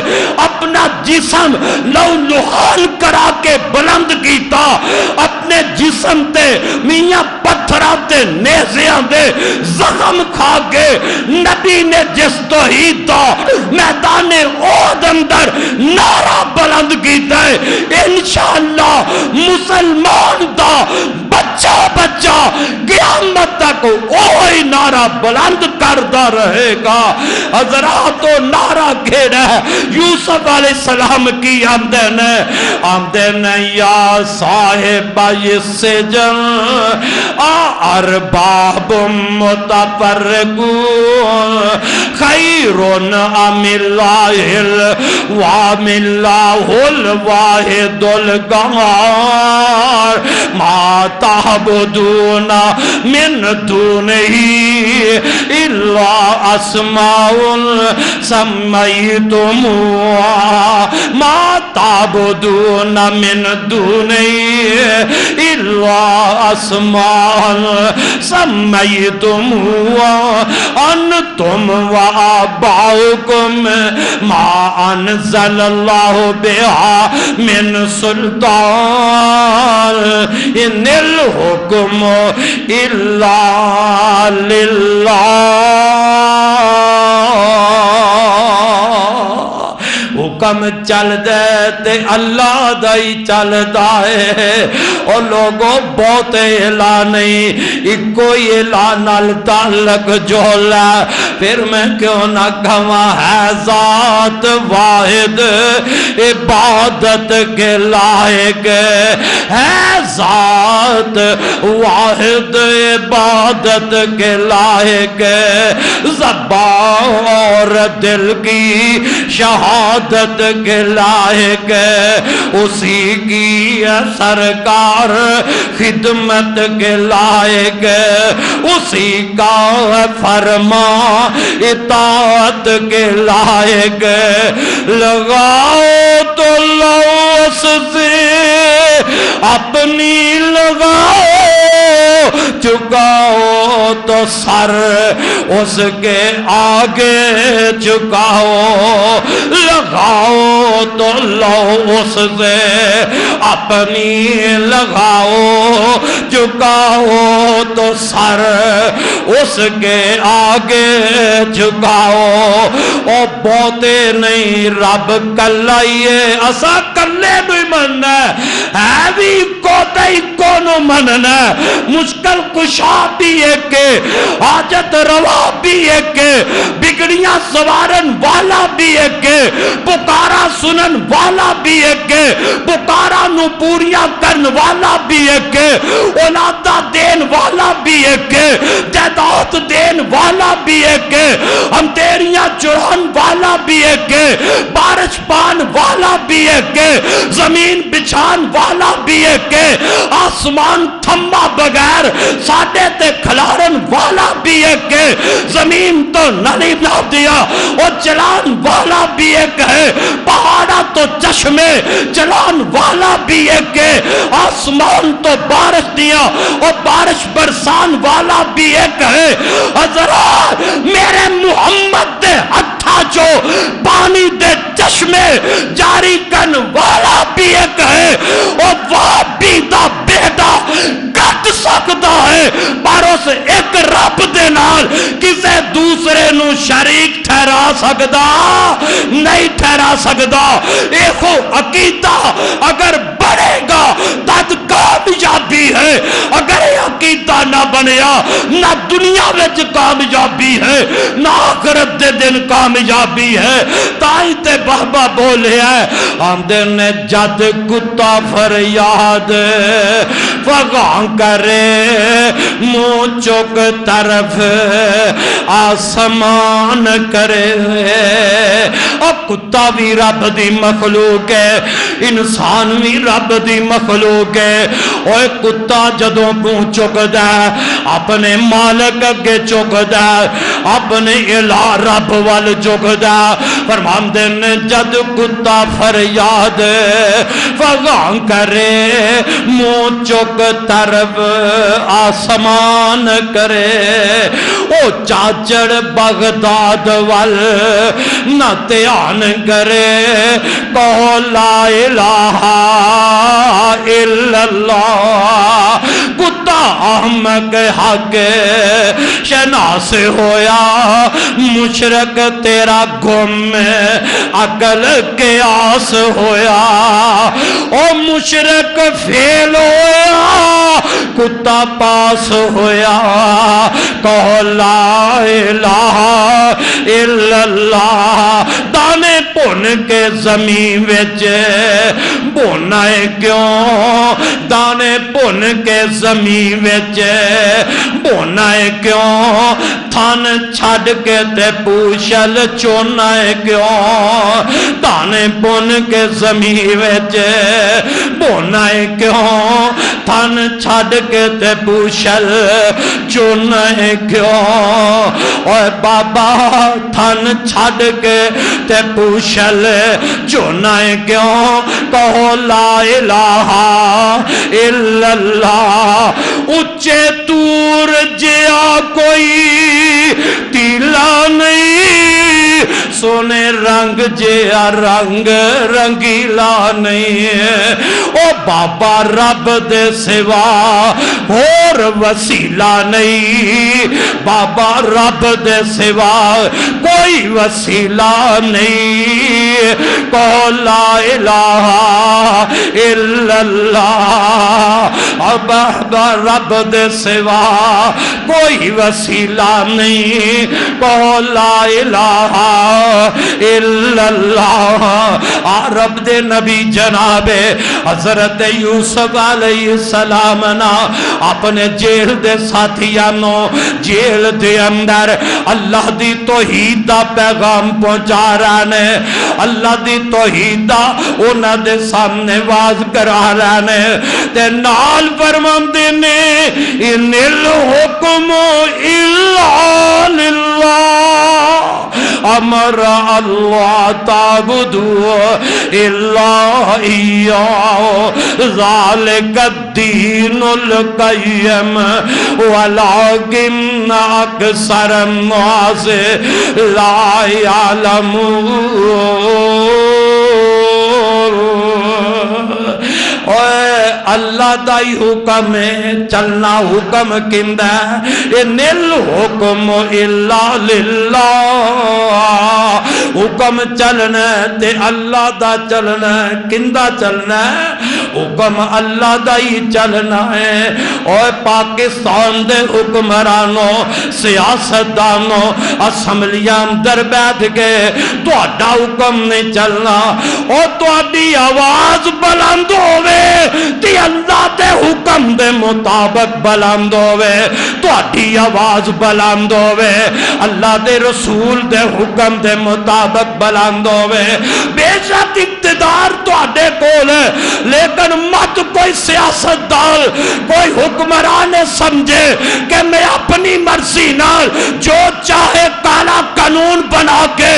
Speaker 1: اپنا جسم لو لہان کرا کے بلند کیتا اپنے جسم تے میاں پتھراتے نیزیاں دے زخم کھا کے نبی نے جس توحید دا میدان احد اندر نعرہ بلند کیتا ہے انشاءاللہ مسلمان دا بچہ بچہ قیامت تک وہی نعرہ بلند کردا رہے گا. حضرات وہ نعرہ کھیڑا ہے یوسف علیہ السلام کی آمدن یا صاحب السجن ارباب متفرقون خیر ام اللہ الوام اللہ الواحد القہار ما تعبدون من دونہ الا اسماء سمیتموها ما تعبدون من دونہ الا اسماء سمیتموها انتم وآباؤکم ما انزل اللہ بها من سلطان ان الحکم الا للہ. حکم چل دے تے اللہ دائی چل دائے اور لوگوں بہت اعلان نہیں ایک کوئی اعلان تعلق جولا پھر میں کیوں نہ کہواں ہے ذات واحد عبادت کے لائق ہے ذات واحد عبادت کے لائق زبان اور دل کی شہادت کے لائق اسی کی سرکار خدمت کے لائق اسی کا فرما اطاعت کے لائق لگاؤ تو لوس سے اپنی لگاؤ چکاؤ تو سر اس کے آگے چکاؤ لگاؤ تو لو اس سے اپنی لگاؤ چکاؤ تو سر اس کے آگے چکاؤ او بہتے نہیں رب کلائیے اسا کلے نہیں مننا ہے بھی کو دئی کونو مننا مشکل کشا بھی ایک حاجت روا بھی ایک بگڑیاں سوارن والا بھی ایک پکارا سنن والا بھی ایک پکارا نو پوریاں کرن والا بھی ایک اولادہ دین والا بھی ایک جائیداد دین والا بھی ایک اندھیریاں چڑھان والا بھی ایک بارش پان والا بھی ایک زمین بچھان والا بھی ایک آسمان تھما بغیر ساڑھے تے کھلارن والا بھی ایک زمین تو نلی بنا دیا اور چلان والا بھی ایک ہے پہاڑا تو چشمے چلان والا بھی ایک ہے آسمان تو بارش دیا اور بارش برسان والا بھی ایک ہے حضرات میرے محمد دے ہتھا جو پانی دے چشمے جاری کن والا بھی ایک ہے اور وہ بیدہ بیٹا کٹ سکتا ہے پر اس ایک رب دے نال کسے دوسرے نو شریک ٹھہرا سکتا نہیں ٹھہرا سکتا ایکو عقیدہ اگر بڑھے گا تد کامیابی ہے اگر یہ عقیدہ نہ بنیا نہ دنیا وچ کامیابی ہے نہ آخرت دے دن کامیابی ہے تائی تے بابا بولے ہے ہم دن جد کتا فریاد فغاں کرے منہ چک طرف آسمان کرے اور کتا بھی رب دی مخلوق ہے انسان بھی رب دی مخلوق ہے اوہ کتا جدوں منہ چک دا اپنے مالک اگے چک دا اپنے الہ رب وال چک دا فرماندے نے جد کتا فریاد فغاں کرے منہ چک طرف آسمان کرے او چاچڑ بغداد وال نہ تیان کرے کہو لا الہ الا اللہ کتا احمق حق شناس ہویا مشرق تیرا گم عقل قیاس ہویا او مشرق فیل ہویا کتا پاس ہویا کہو لا الہ الا اللہ دانے پن کے زمین وچ بونا ہے کیوں دانے پن کے زمین وچ بونا ہے کیوں تھان چھڑ کے تے پوشل چونا ہے کیوں دانے پن کے زمین وچ بونا ہے کیوں تھان چھڑ کے تے پوشل چونا ہے کیوں اوہ بابا تھان چھڑ کے تے پوشل چونا ہے کیوں کہو لا الہ الا اللہ اچھے تور جیا کوئی تیلا نہیں سونے رنگ جیا رنگ رنگیلا نہیں او بابا رب دے سوا اور وسیلہ نہیں بابا رب دے سوا کوئی وسیلہ نہیں کہو لا الہ الا اللہ بابا رب دے سوا کوئی وسیلہ نہیں کہو لا الہ الا اللہ عرب دے نبی جناب حضرت یوسف علیہ السلام نا اپنے جیل دے ساتھیانوں جیل دے اندر اللہ دی توحید دا پیغام پہنچا رہنے اللہ دی توحید دا انہاں دے سامنے واز کرا رہنے تے نال فرماندے نے ان الحکم الا للہ امر اللہ تعبدو الا ایاہ ذالک الدین القیم ولیکن اکثر الناس لا یعلمون اللہ دائی حکم چلنا حکم کندہ ان الحکم الا للہ حکم چلنا تے اللہ دا چلنا کندہ چلنا حکم اللہ دا ہی چلنا ہے اور پاکستان دے حکمرانوں سیاستدانوں اسمبلیاں اندر بیٹھ کے تو اڈا حکم نہیں چلنا اور تو اڈی آواز بلند ہوئے تی اللہ دے حکم دے مطابق بلند ہوئے تو اڈی آواز بلند ہوئے اللہ دے رسول دے حکم دے مطابق بلند ہوئے بے شک اقتدار تو اڈے کول ہے لیکن مت کوئی سیاستدان کوئی حکمران سمجھے کہ میں اپنی مرضی نال جو چاہے کالا قانون بنا کے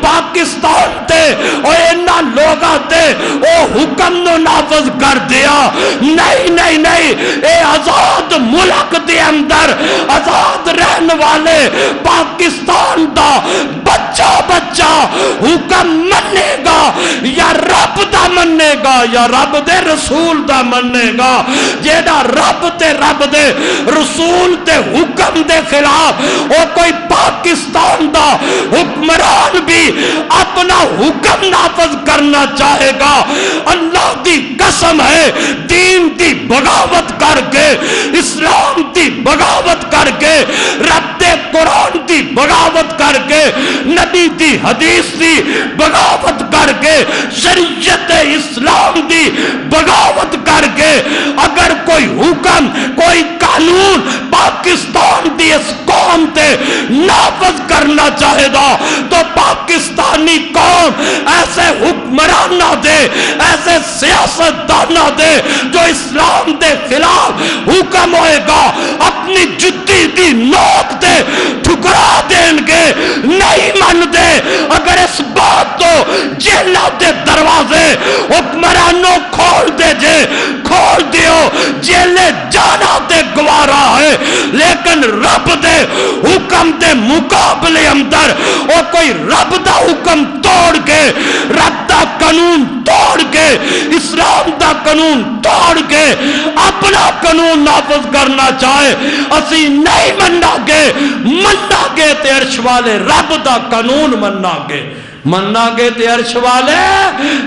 Speaker 1: پاکستان تے اور انہاں لوگاں تے او حکم نو نافذ کر دیا نہیں نہیں نہیں اے آزاد ملک دے اندر آزاد رہن والے پاکستان دا بچہ بچہ حکم منے گا یا رب دا منے گا یا رب دے رسول دا منے گا جیڑا رب دے رسول دے حکم دے خلاف او کوئی پاکستان دا حکمران بھی اپنا حکم نافذ کرنا چاہے گا اللہ دی قسم ہے دین دی بغاوت کر کے اسلام دی بغاوت کر کے رب دے قرآن دی بغاوت کر کے نبی دی حدیث دی بغاوت کر کے شریعت اسلام دی بغاوت کر کے اگر کوئی حکم کوئی قانون پاکستان دی اس قوم تے نافذ کرنا چاہے گا تو پاکستانی قوم ایسے حکمرانہ دے ایسے سیاستدانہ دے جو اسلام دے خلاف حکم ہوئے گا اپنی جتی دی نوک دے ٹھکرا دیں گے نہیں من دے اگر اس بات تو جیلہ دے دروازے حکمرانوں کھول دے جے کھول دیو جیلے جانا دے گوارا ہے لیکن رب دے حکم دے مقابلے اندر اور کوئی رب دا حکم توڑ کے رب دا قانون توڑ کے اسلام دا قانون توڑ کے اپنا قانون نافذ کرنا چاہے اسی نہیں مننا گے تے عرش والے رب دا قانون مننا گے تے عرش والے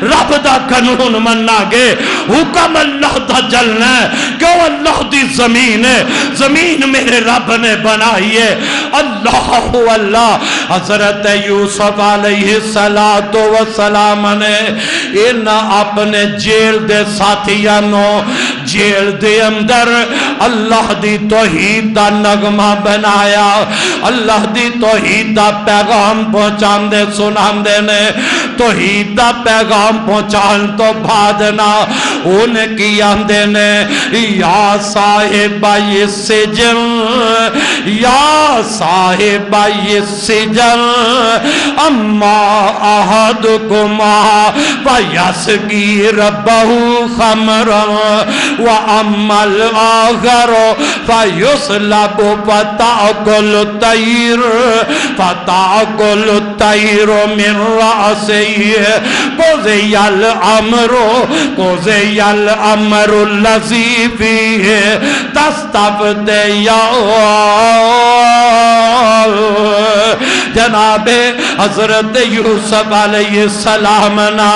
Speaker 1: رب دا قانون مننا گے حکم اللہ دا جلنا ہے کیوں اللہ دی زمین ہے زمین میرے رب نے بنائی ہے اللہ حضرت یوسف علیہ السلام نے انہاں اپنے جیل دے ساتھیانوں جیل دے اندر اللہ دی توحید دا نغمہ بنایا اللہ دی توحید دا پیغام پہنچان دے سنان نے توحید دا پیغام پہنچان تو بھادنا ان کی آندے نے یا صاحبہ یہ سجن یا صاحبہ یہ سجن اما احدکما ویسقی ربہ خمرا واما الاخر فیسلب فتأکل الطیر من رأسی قضی الامر الذی فیہ تستفتیان جناب حضرت یوسف علیہ السلام نا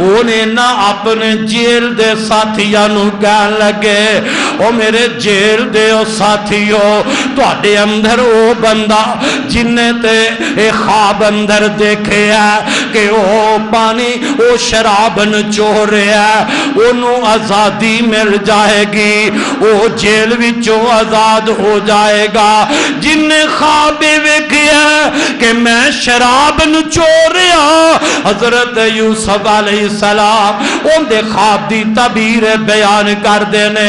Speaker 1: انہیں نا اپنے جیل دے ساتھیاں نو کہن لگے او میرے جیل دے او ساتھیو تو اڈے اندر او بندہ جنہیں تے اے خواب اندر دیکھے ہے کہ او پانی او شراب نچو رہے ہے انہوں آزادی مل جائے گی او جیل وچوں آزاد ہو جائے گا جنہیں خواب ویکھے ہے کہ میں شراب نچو رہا حضرت یوسف علیہ السلام ان دے خواب دی تعبیر بیان کر دینے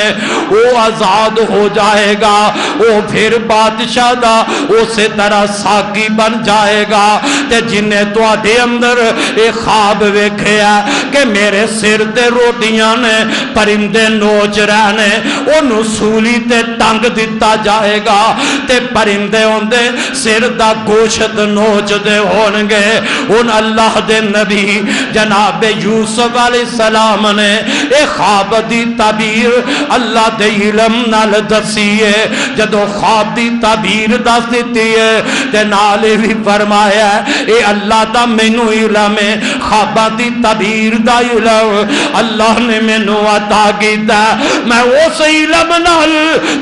Speaker 1: وہ آزاد ہو جائے گا وہ پھر بادشاہ دا اسی طرح ساقی بن جائے گا تے جنہیں تو آدھے اندر ایک خواب ویکھیا کہ میرے سر تے روٹیاں نے پرندے نوچ رہنے انہوں سولی تے ٹنگ دیتا جائے گا تے پرندے ہوندے سر دا گوشت نوچ دے ہونگے ان اللہ دے نبی جناب یوسف علیہ السلام نے ایک خواب دی تعبیر اللہ دے علم نال دسیے جدو خواب دی تعبیر دس دیتی ہے تے نالے بھی فرمایا اے اللہ دا مینوں علم ہے خواباں دی تعبیر دا علم اللہ نے مینوں عطا کیتا میں اس علم نال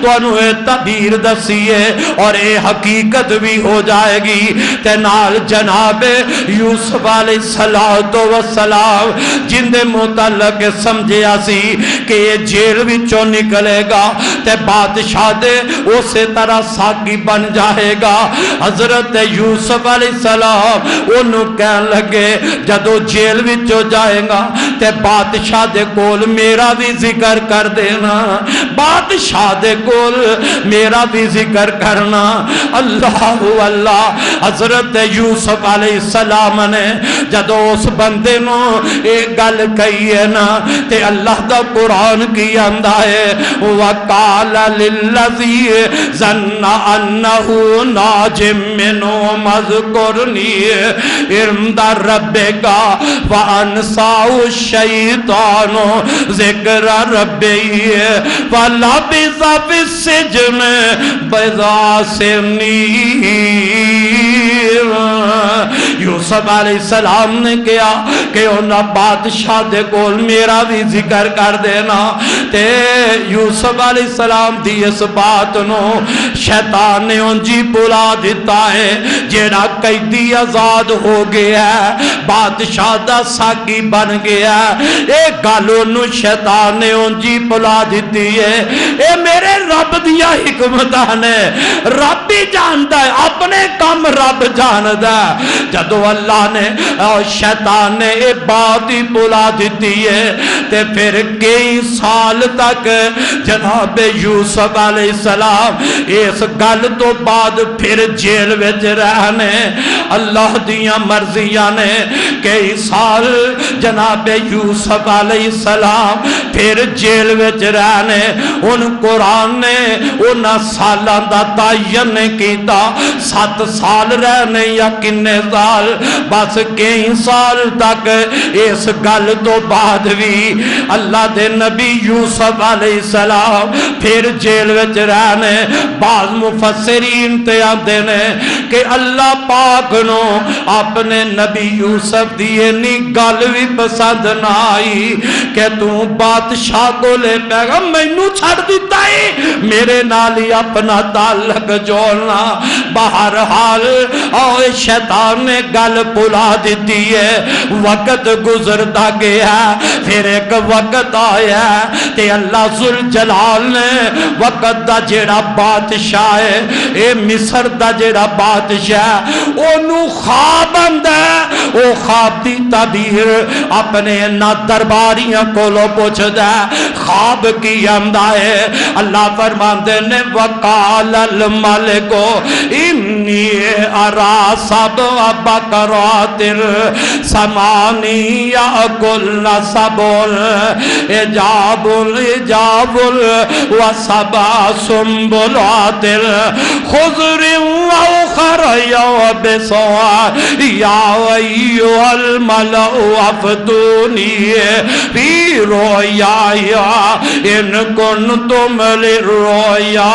Speaker 1: تانوں اے تعبیر دسیے اور اے حقیقت بھی ہو جائے گی تے نال جناب یوسف علیہ السلام جن دے متعلق سمجھیا سی کہ یہ جیل وچوں نکلے گا تے بادشاہ دے اسی طرح ساقی بن جائے گا حضرت یوسف علیہ السلام انہوں کہن لگے جدو جیل وچوں جائے گا تے بادشاہ دے کول میرا بھی ذکر کر دینا بادشاہ دے کول میرا بھی ذکر کرنا اللہ اللہ حضرت یوسف علیہ السلام نے جدو اس بندے نو ایک گل کہی ہے نا تے اللہ دا قرآن کی آندہ ہے وَقَالَ لِلَّذِي ظَنَّ أَنَّهُ نَاجٍ مِّنْهُ مَذْكُرْنِي عِندَ رَبِّكَ فَأَنْسَاهُ الشَّيْطَانُ ذِكْرَ رَبِّهِ فَلَبِثَ فِي السِّجْنِ بِضْعَ سِنِينَ یوسف علیہ السلام نے کیا کہ انہاں بادشاہ دے کول میرا بھی ذکر کر دینا تے یوسف علیہ السلام دی اس بات نو شیطان نے انجی بلا دیتا ہے جیڑا قیدی آزاد ہو گیا ہے بادشاہ دا ساقی بن گیا ہے اے گالوں نو شیطان نے انجی بلا دیتی ہے اے میرے رب دیا حکمتان ہے رب بھی جانتا ہے اپنے کام رب جانتا ہے جدو اللہ نے شیطان نے اے بات ہی بلا دیتی ہے تے پھر کئی سال تک جناب یوسف علیہ السلام اس گل تو بعد پھر جیل وچ رہنے اللہ دیاں مرضیاں نے کئی سال جناب یوسف علیہ السلام پھر جیل وچ رہنے ان قرآن نے ان سالاں دا تعین نے کیتا 7 سال رہنے یا کنے سال بس کئی سال تک اس گل تو بعد بھی اللہ دے نبی یوسف علیہ السلام پھر جیل وچ رہنے بعض مفسرین تے آندے نے کہ اللہ پاک نو اپنے نبی یوسف دی انی گل بھی پسند نہ آئی کہ تو بادشاہ کو لے پیغام مینوں چھڑ دیتا ہے میرے نال ہی اپنا تعلق جوڑنا بہرحال اوے شیطان نے گل بلا دیتی ہے وقت گزرتا گیا پھر ایک وقت آیا تے اللہ ذوالجلال نے وقت دا جیڑا بادشاہ ہے اے مصر دا جیڑا بادشاہ انہوں خواب آندا ہے او خواب دی تعبیر اپنے نا درباریاں کو لو پوچھدا ہے خواب کی آندا ہے اللہ فرماندے نے وقال الملک انی ارا سبع بقرات ثمانی یاکلن سبع عجاب وسبع سنبلات خضر واخر یابس یا ایھا الملأ افتونی فی رؤیایا ان کنتم للرؤیا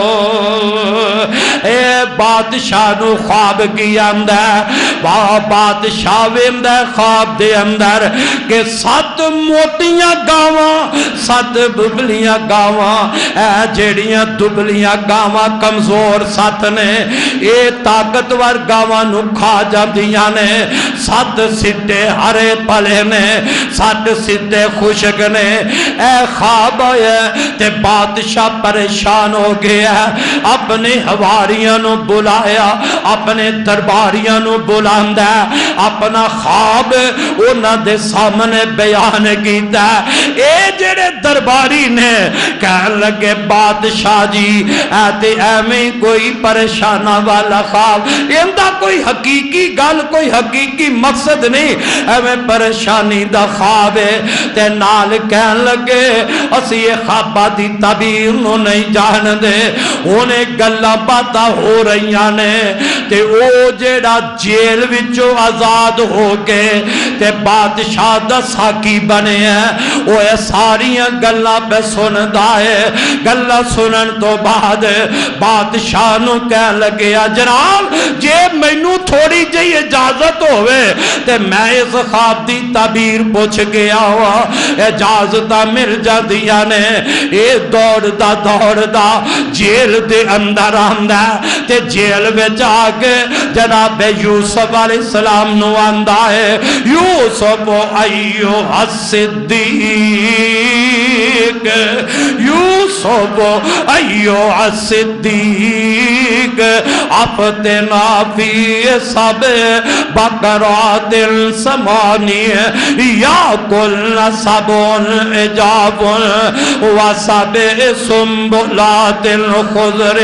Speaker 1: تعبرون اے بادشاہ نو خواب کی اندر وہ بادشاہ ویندہ خواب دے اندر کہ 7 موٹیاں گاواں 7 دبلیاں گاواں اے جیڑیاں دبلیاں گاواں کمزور 7 نے اے طاقتور گاواں نو کھا جاندیاں نے 7 سٹے ہرے پلے نے 7 سٹے خشک نے اے خواب ہے تے بادشاہ پریشان ہو گیا اپنے حواریاں نو بلایا اپنے درباریاں نو بلاندا اپنا خواب انہاں دے سامنے بیان کیتا اے جڑے درباری نے کہن لگے بادشاہ جی اے تے ایویں کوئی پریشانہ والا خواب ایندا کوئی حقیقی گل کوئی حقیقی مقصد نہیں ایویں پریشانی دا خواب ہے تے نال کہن لگے اسی یہ خواباں دی تعبیر نو نہیں جان دے انہیں گلاں باتاں ہو رہیاں نے تے او جیڑا جیل جیل وچوں آزاد ہو کے تے بادشاہ دا ساکی بنے ہیں وہ ساریاں گلاں پہ سندا ہے گلاں سنن تو بعد بادشاہ نو کہن لگیا جناب جے مینوں تھوڑی جی اجازت ہوئے تے میں اس خواب دی تعبیر پوچھ گیا ہوا اجازت مل جاندیاں نے اے دوڑ دا جیل دے اندر آندا تے جیل وچ آ کے جناب یوسف علیہ السلام نو آندا ہے یوسف ایھا الصدیق یوسف ایھا الصدیق افتنا فی سب بقرات ثمانی یاکل سبع عجاف وسبع سنبلات خضر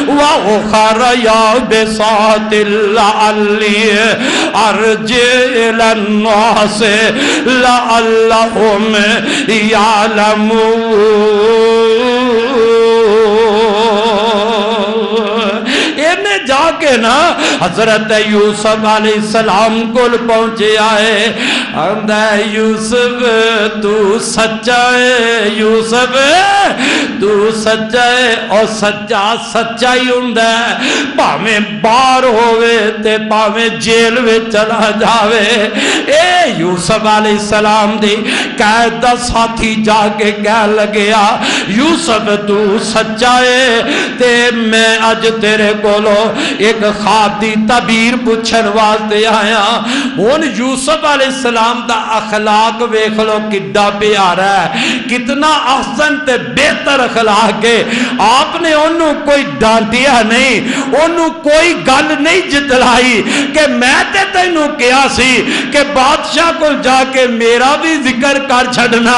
Speaker 1: واخر یابسات لعلی ارجع الی الناس لعلهم یعلمون جا کے نا حضرت یوسف علیہ السلام کو پہنچے آئے آندہ یوسف تو سچا ہے یوسف تو سچا ہے اور سچا سچا ہی ہوندہ ہے پاویں بار ہوئے تے پاویں جیل میں چلا جاوے اے یوسف علیہ السلام دی قید دا ساتھی جا کے کہہ لگیا یوسف تو سچا ہے تے میں اج تیرے کولو ایک خواب دی تعبیر پوچھن واسطے آیا ہن یوسف علیہ السلام دا اخلاق ویکھ لو کڈا پیارا ہے کتنا احسن تے بہتر اخلاق ہے آپ نے انہوں کوئی ڈانٹیا نہیں انہوں کوئی گل نہیں جتلائی کہ میں تے تینوں کیا سی کہ بادشاہ کو جا کے میرا بھی ذکر کر چھڑنا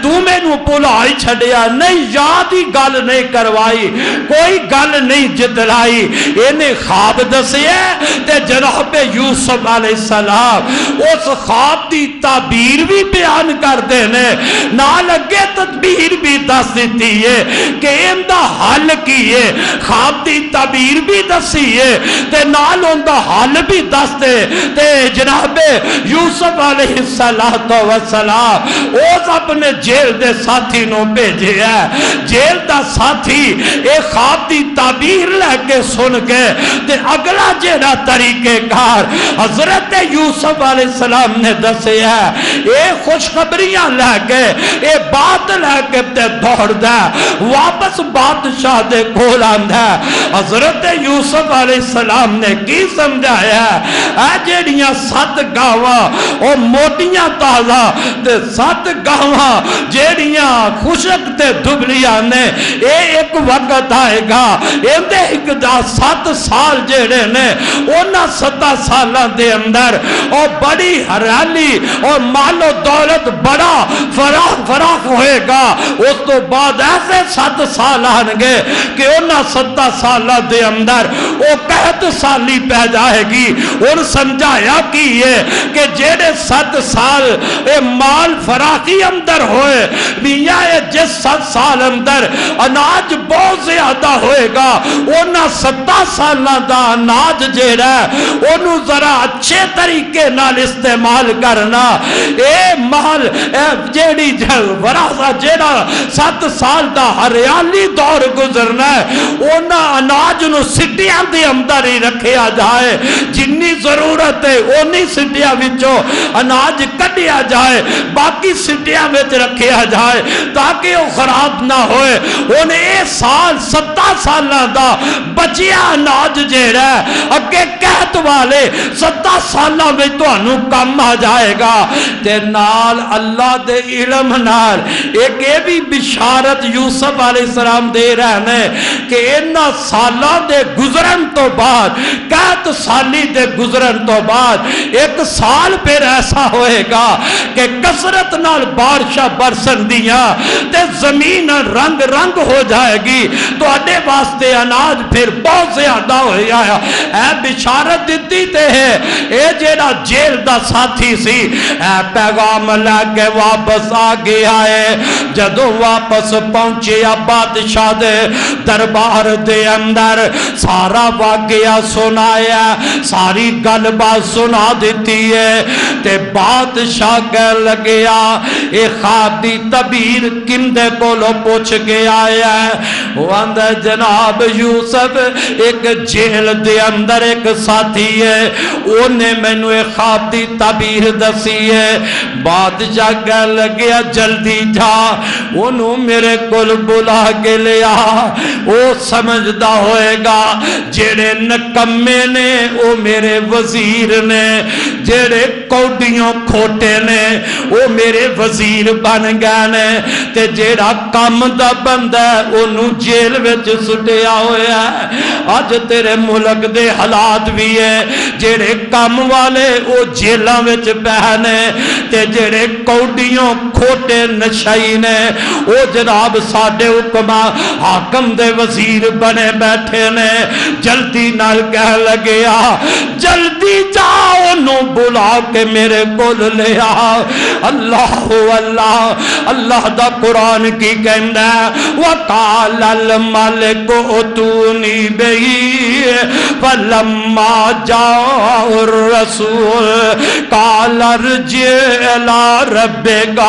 Speaker 1: تو میں نو پلائی چھڑیا نہیں یاد ہی گل نہیں کروائی کوئی گل نہیں جتلائی انہیں خواب دسی ہے تے جناب یوسف علیہ السلام اس خواب دی تعبیر بھی بیان کر دینے نہ لگے تدبیر بھی دس دیتی ہے کہ ان دا حل کی ہے خواب دی تعبیر بھی دسی ہے تے نال ان دا حل بھی دس دے تے جناب یوسف علیہ السلام اس اپنے جیل دے ساتھی نو بھیجے ہے جیل دا ساتھی ایک خواب دی تعبیر لے کے سن کے تے اگلا جیڑا طریقے کار حضرت یوسف علیہ السلام نے دسے ہے اے خوشخبریاں لے کے اے بات لے کے تے دوڑ دا واپس بادشاہ دے کول آندا حضرت یوسف علیہ السلام نے کی سمجھایا اے جیڑیاں 7 گاواں او موٹیاں تازہ تے 7 گاواں جیڑیاں خشک تے دبلیاں نے اے ایک وقت آئے گا اندے ایک دا 7 سال جیڑے نے اونا 7 سالاں دے اندر اور بڑی حرالی اور مال و دولت بڑا فراخ ہوئے گا اس تو بعد ایسے 7 سال آنگے کہ اونا 7 سالاں دے اندر او قحط سالی پہ جائے گی اور سمجھایا کی یہ کہ جیڑے 7 سال اے مال فراخی اندر ہوئے میاں جس 7 سال اندر اناج بہت زیادہ ہوئے گا اونا 7 سالاں دا اناج جیڑا ہے انہوں ذرا اچھے طریقے نال استعمال کرنا اے مال جیڑی وراسہ جیڑا 7 سال دا ہریالی دور گزرنا ہے اونا اناج نو سٹیاں دے اندر ہی رکھیا جائے جنی ضرورت ہے اونی سٹیاں وچوں اناج کڈیا جائے باقی سٹیاں وچ رکھیا جائے تاکہ وہ خراب نہ ہوئے انہیں اے سال 7 سالاں دا بچیا اناج جیڑا ہے اگے قحط والے 7 سالاں میں تو انہوں کم آ جائے گا تے نال اللہ دے علم نال ایک اے بھی بشارت یوسف علیہ السلام دے رہنے کہ انہا سالاں دے گزرن تو بعد قحط سالی دے گزرن تو بعد ایک سال پھر ایسا ہوئے گا کہ کثرت نال بارشاں برسن دیا تے زمین رنگ رنگ ہو جائے گی تو اڈے واسطے اناج پھر بہت زیادہ ہوئی آیا اے بشارت دیتی تے ہے اے جیڑا جیل دا ساتھی سی اے پیغام لے کے واپس آ گیا ہے جدو واپس پہنچے بادشاہ دے دربار دے اندر سارا واقعہ سنایا ساری گل بات سنا دیتی ہے تے بادشاہ کہہ لگیا اے خواب دی تعبیر کندے کولو پوچھ کے آیا ہے وہ اندر جناب یوسف ایک جیل دے اندر ایک ساتھی ہے انہیں میں نے ایک خواب دی تعبیر دسی ہے بادشاہ کہہ لگیا جلدی جا انہوں میرے کل بلا کے لیا وہ سمجھدا ہوئے گا جڑے نکمے نے وہ میرے وزیر نے جڑے کوڈیوں کھوٹے نے وہ میرے وزیر بن گئے نے تے جڑا کام دا بندہ انہوں جیل وچ سٹیا ہویا ہے آج تیرے ملک دے حالات بھی ہے جڑے کام والے وہ جیلاں وچ بہنے تے جڑے کوڈیوں کھوٹے نشائی نے وہ جناب ساڈے حکما حاکم دے وزیر بنے بیٹھے نے جلدی نال کہہ لگیا جلدی جاؤ نو بلا کے میرے کول لے آ اللہ اللہ اللہ دا قرآن کی کہندا ہے وقال الملک اتونی بہی فلما جاء الرسول قال ارجع الى ربك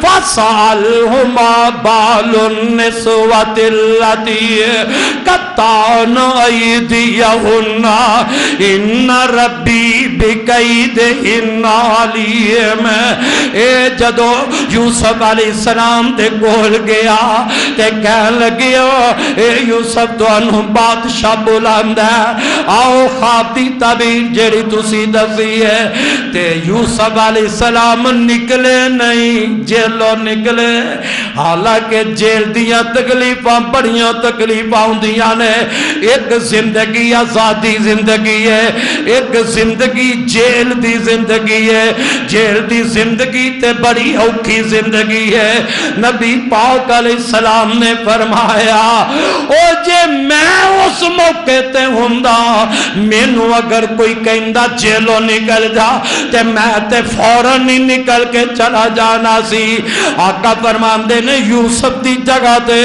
Speaker 1: فاسألهما بال النسوة التي قطعن أيديهن ان ربی بکیدہن علیم اے جدو یوسف علیہ السلام تے کول گیا تے کہہ لگیا اے یوسف تو انہوں بادشاہ بلند ہے آؤ خواب دی تعبیر جڑی تسی دسی ہے تے یوسف علیہ السلام نکلے نہیں جیلوں نکلے حالانکہ جیل دیاں تکلیفاں بڑیاں تکلیفاں ہوندیاں نے ایک زندگی آزادی زندگی ہے ایک زندگی جیل دی زندگی ہے جیل دی زندگی تے بڑی اوکھی زندگی ہے نبی پاک علیہ السلام نے فرمایا او جے میں اس موقع تے ہوندا مینوں اگر کوئی کہندا جیلوں نکل جا تے میں تے فوراً ہی نکل کے چلا جانا سی آقا فرماندے نے یوسف دی جگہ تے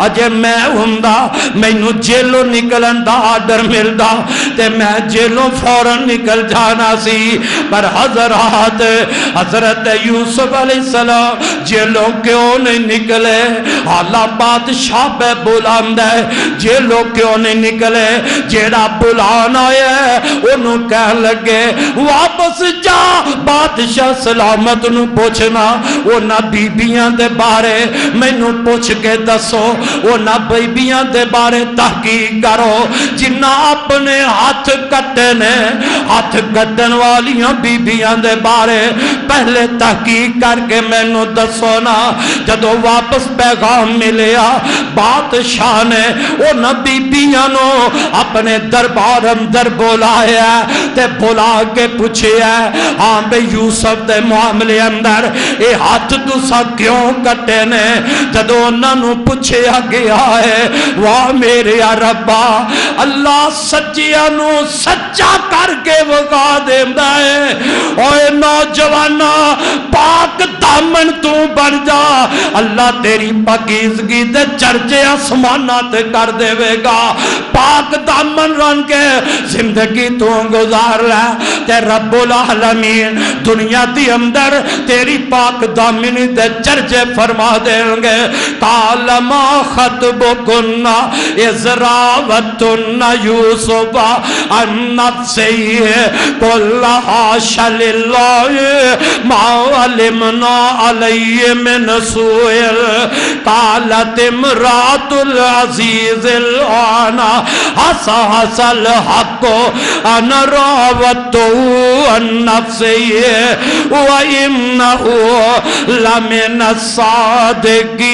Speaker 1: اجے میں ہوندا مینوں جیلوں نکلن دا آرڈر ملدا تے میں جیلوں فوراً نکل جانا سی پر حضرات حضرت یوسف علیہ السلام جیلوں کیوں نہیں نکلے حالا بادشاہ پہ بلند ہے جیلوں کیوں نہیں نکلے جیڑا بلانا ہے انہوں کہہ لگے واپس جا بادشاہ سلامت نو پوچھنا وہ نہ بیبیاں دے بارے میں نو پوچھ کے دسو وہ نہ بیبیاں دے بارے تحقیق کرو جنہ اپنے ہاتھ کٹے نے ہاتھ کٹن والیاں بیبیاں دے بارے پہلے تحقیق کر کے میں نو دسو نا جدو واپس پیغام ملیا بادشاہ نے وہ نہ بیبیاں نو اپنے دربار اندر بلایا تے بلا کے پوچھیا ہاں بے یوسف دے معاملے اندر اے ہاتھ تسا کیوں کٹے نے جدو انہوں نے پوچھیا گیا ہے واہ میرے ربا اللہ سچیاں نو سچا کر کے وقا دیندہ ہے اوے نوجوانا پاک دامن تو بن جا اللہ تیری پاکیزگی دے چرچے آسمانات کر دے گا پاک دامن رن کے زندگی تو گزار لے تے رب العالمین دنیا دی اندر تیری پاک دامنی دے چرچے فرما دیں گے قال ما خطبکن اذ راوتن یوسف عن نفسہ قل حاش للہ ما علمنا علیہ من سوء قالت امرات العزیز الآن حس الحق انا راوتہ عن نفسہ وَإِنَّهُ لَمِنَ الصَّادِقِينَ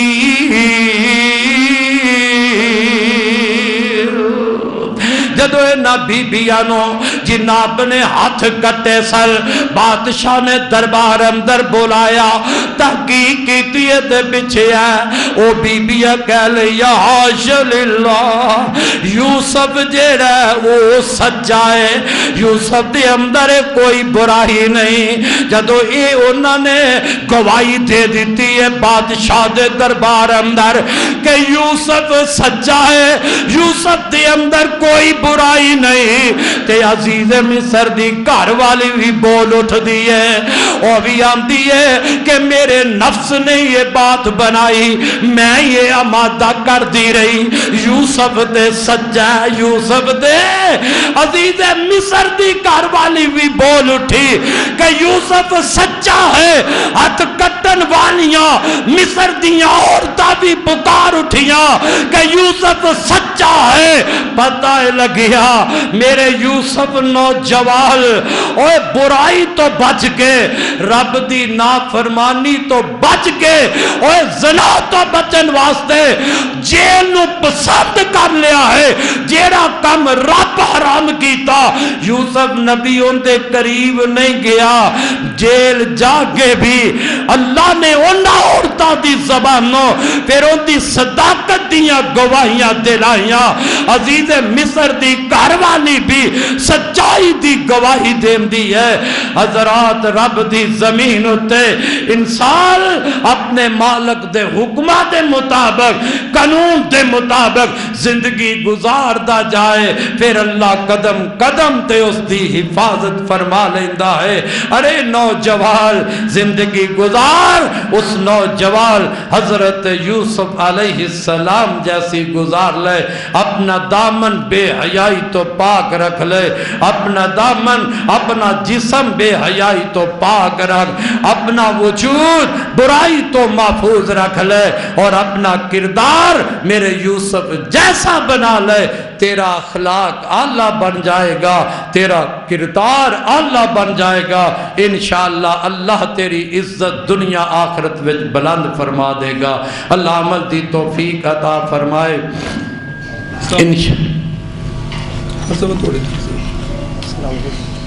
Speaker 1: جدو نہ بیبیانو جناب نے ہاتھ کٹے سر بادشاہ نے دربار اندر بلایا تحقیق کی تے پیچھے ہے او بی بی کہہ لیا حاش للہ یوسف جیڑا وہ سچا ہے یوسف دے اندر کوئی برائی نہیں جدو اے انہوں نے گواہی دے دیتی ہے بادشاہ دے دربار اندر کہ یوسف سچا ہے یوسف دے اندر کوئی برائی نہیں تے عزیز مصر دی گھر والی بھی بول اٹھ دی ہے اور بھی آمدی ہے کہ میرے نفس نے یہ بات بنائی میں یہ آمادہ کر دی رہی یوسف دے سچا ہے یوسف دے عزیز مصر دی گھر والی بھی بول اٹھی کہ یوسف سچا ہے ہاتھ کٹن والیاں مصر دیاں عورتاں بھی پکار اٹھیاں کہ یوسف سچا ہے پتہ لگیا میرے یوسف نوجوان اوے برائی تو بچ کے رب دی نافرمانی تو بچ کے اوے زنا تو بچن واسطے جیل نو پسند کر لیا ہے جیڑا کم رب حرام کیتا یوسف نبی ان دے قریب نہیں گیا جیل جا کے بھی اللہ نے انہاں عورتاں دی زبانوں پھر ان دی صداقت دیاں گواہیاں دلائیاں عزیز مصر دی گھر والی بھی سچائی دی گواہی دین دی ہے حضرات رب دی زمین ہوتے انسان اپنے مالک دے حکمہ دے مطابق قانون دے مطابق زندگی گزار دا جائے پھر اللہ قدم قدم تے اس دی حفاظت فرما لیندہ ہے ارے نوجوان زندگی گزار اس نوجوان حضرت یوسف علیہ السلام جیسی گزار لے اپنا دامن بے حیائی تو پاک رکھ لے اپنا دامن اپنا جسم بے حیائی تو پاک رکھ اپنا وجود برائی تو محفوظ رکھ لے اور اپنا کردار میرے یوسف جیسا بنا لے تیرا اخلاق اعلیٰ بن جائے گا تیرا کردار اعلیٰ بن جائے گا انشاءاللہ اللہ تیری عزت دنیا آخرت وچ بلند فرما دے گا اللہ عمل دی توفیق عطا فرمائے انشاءاللہ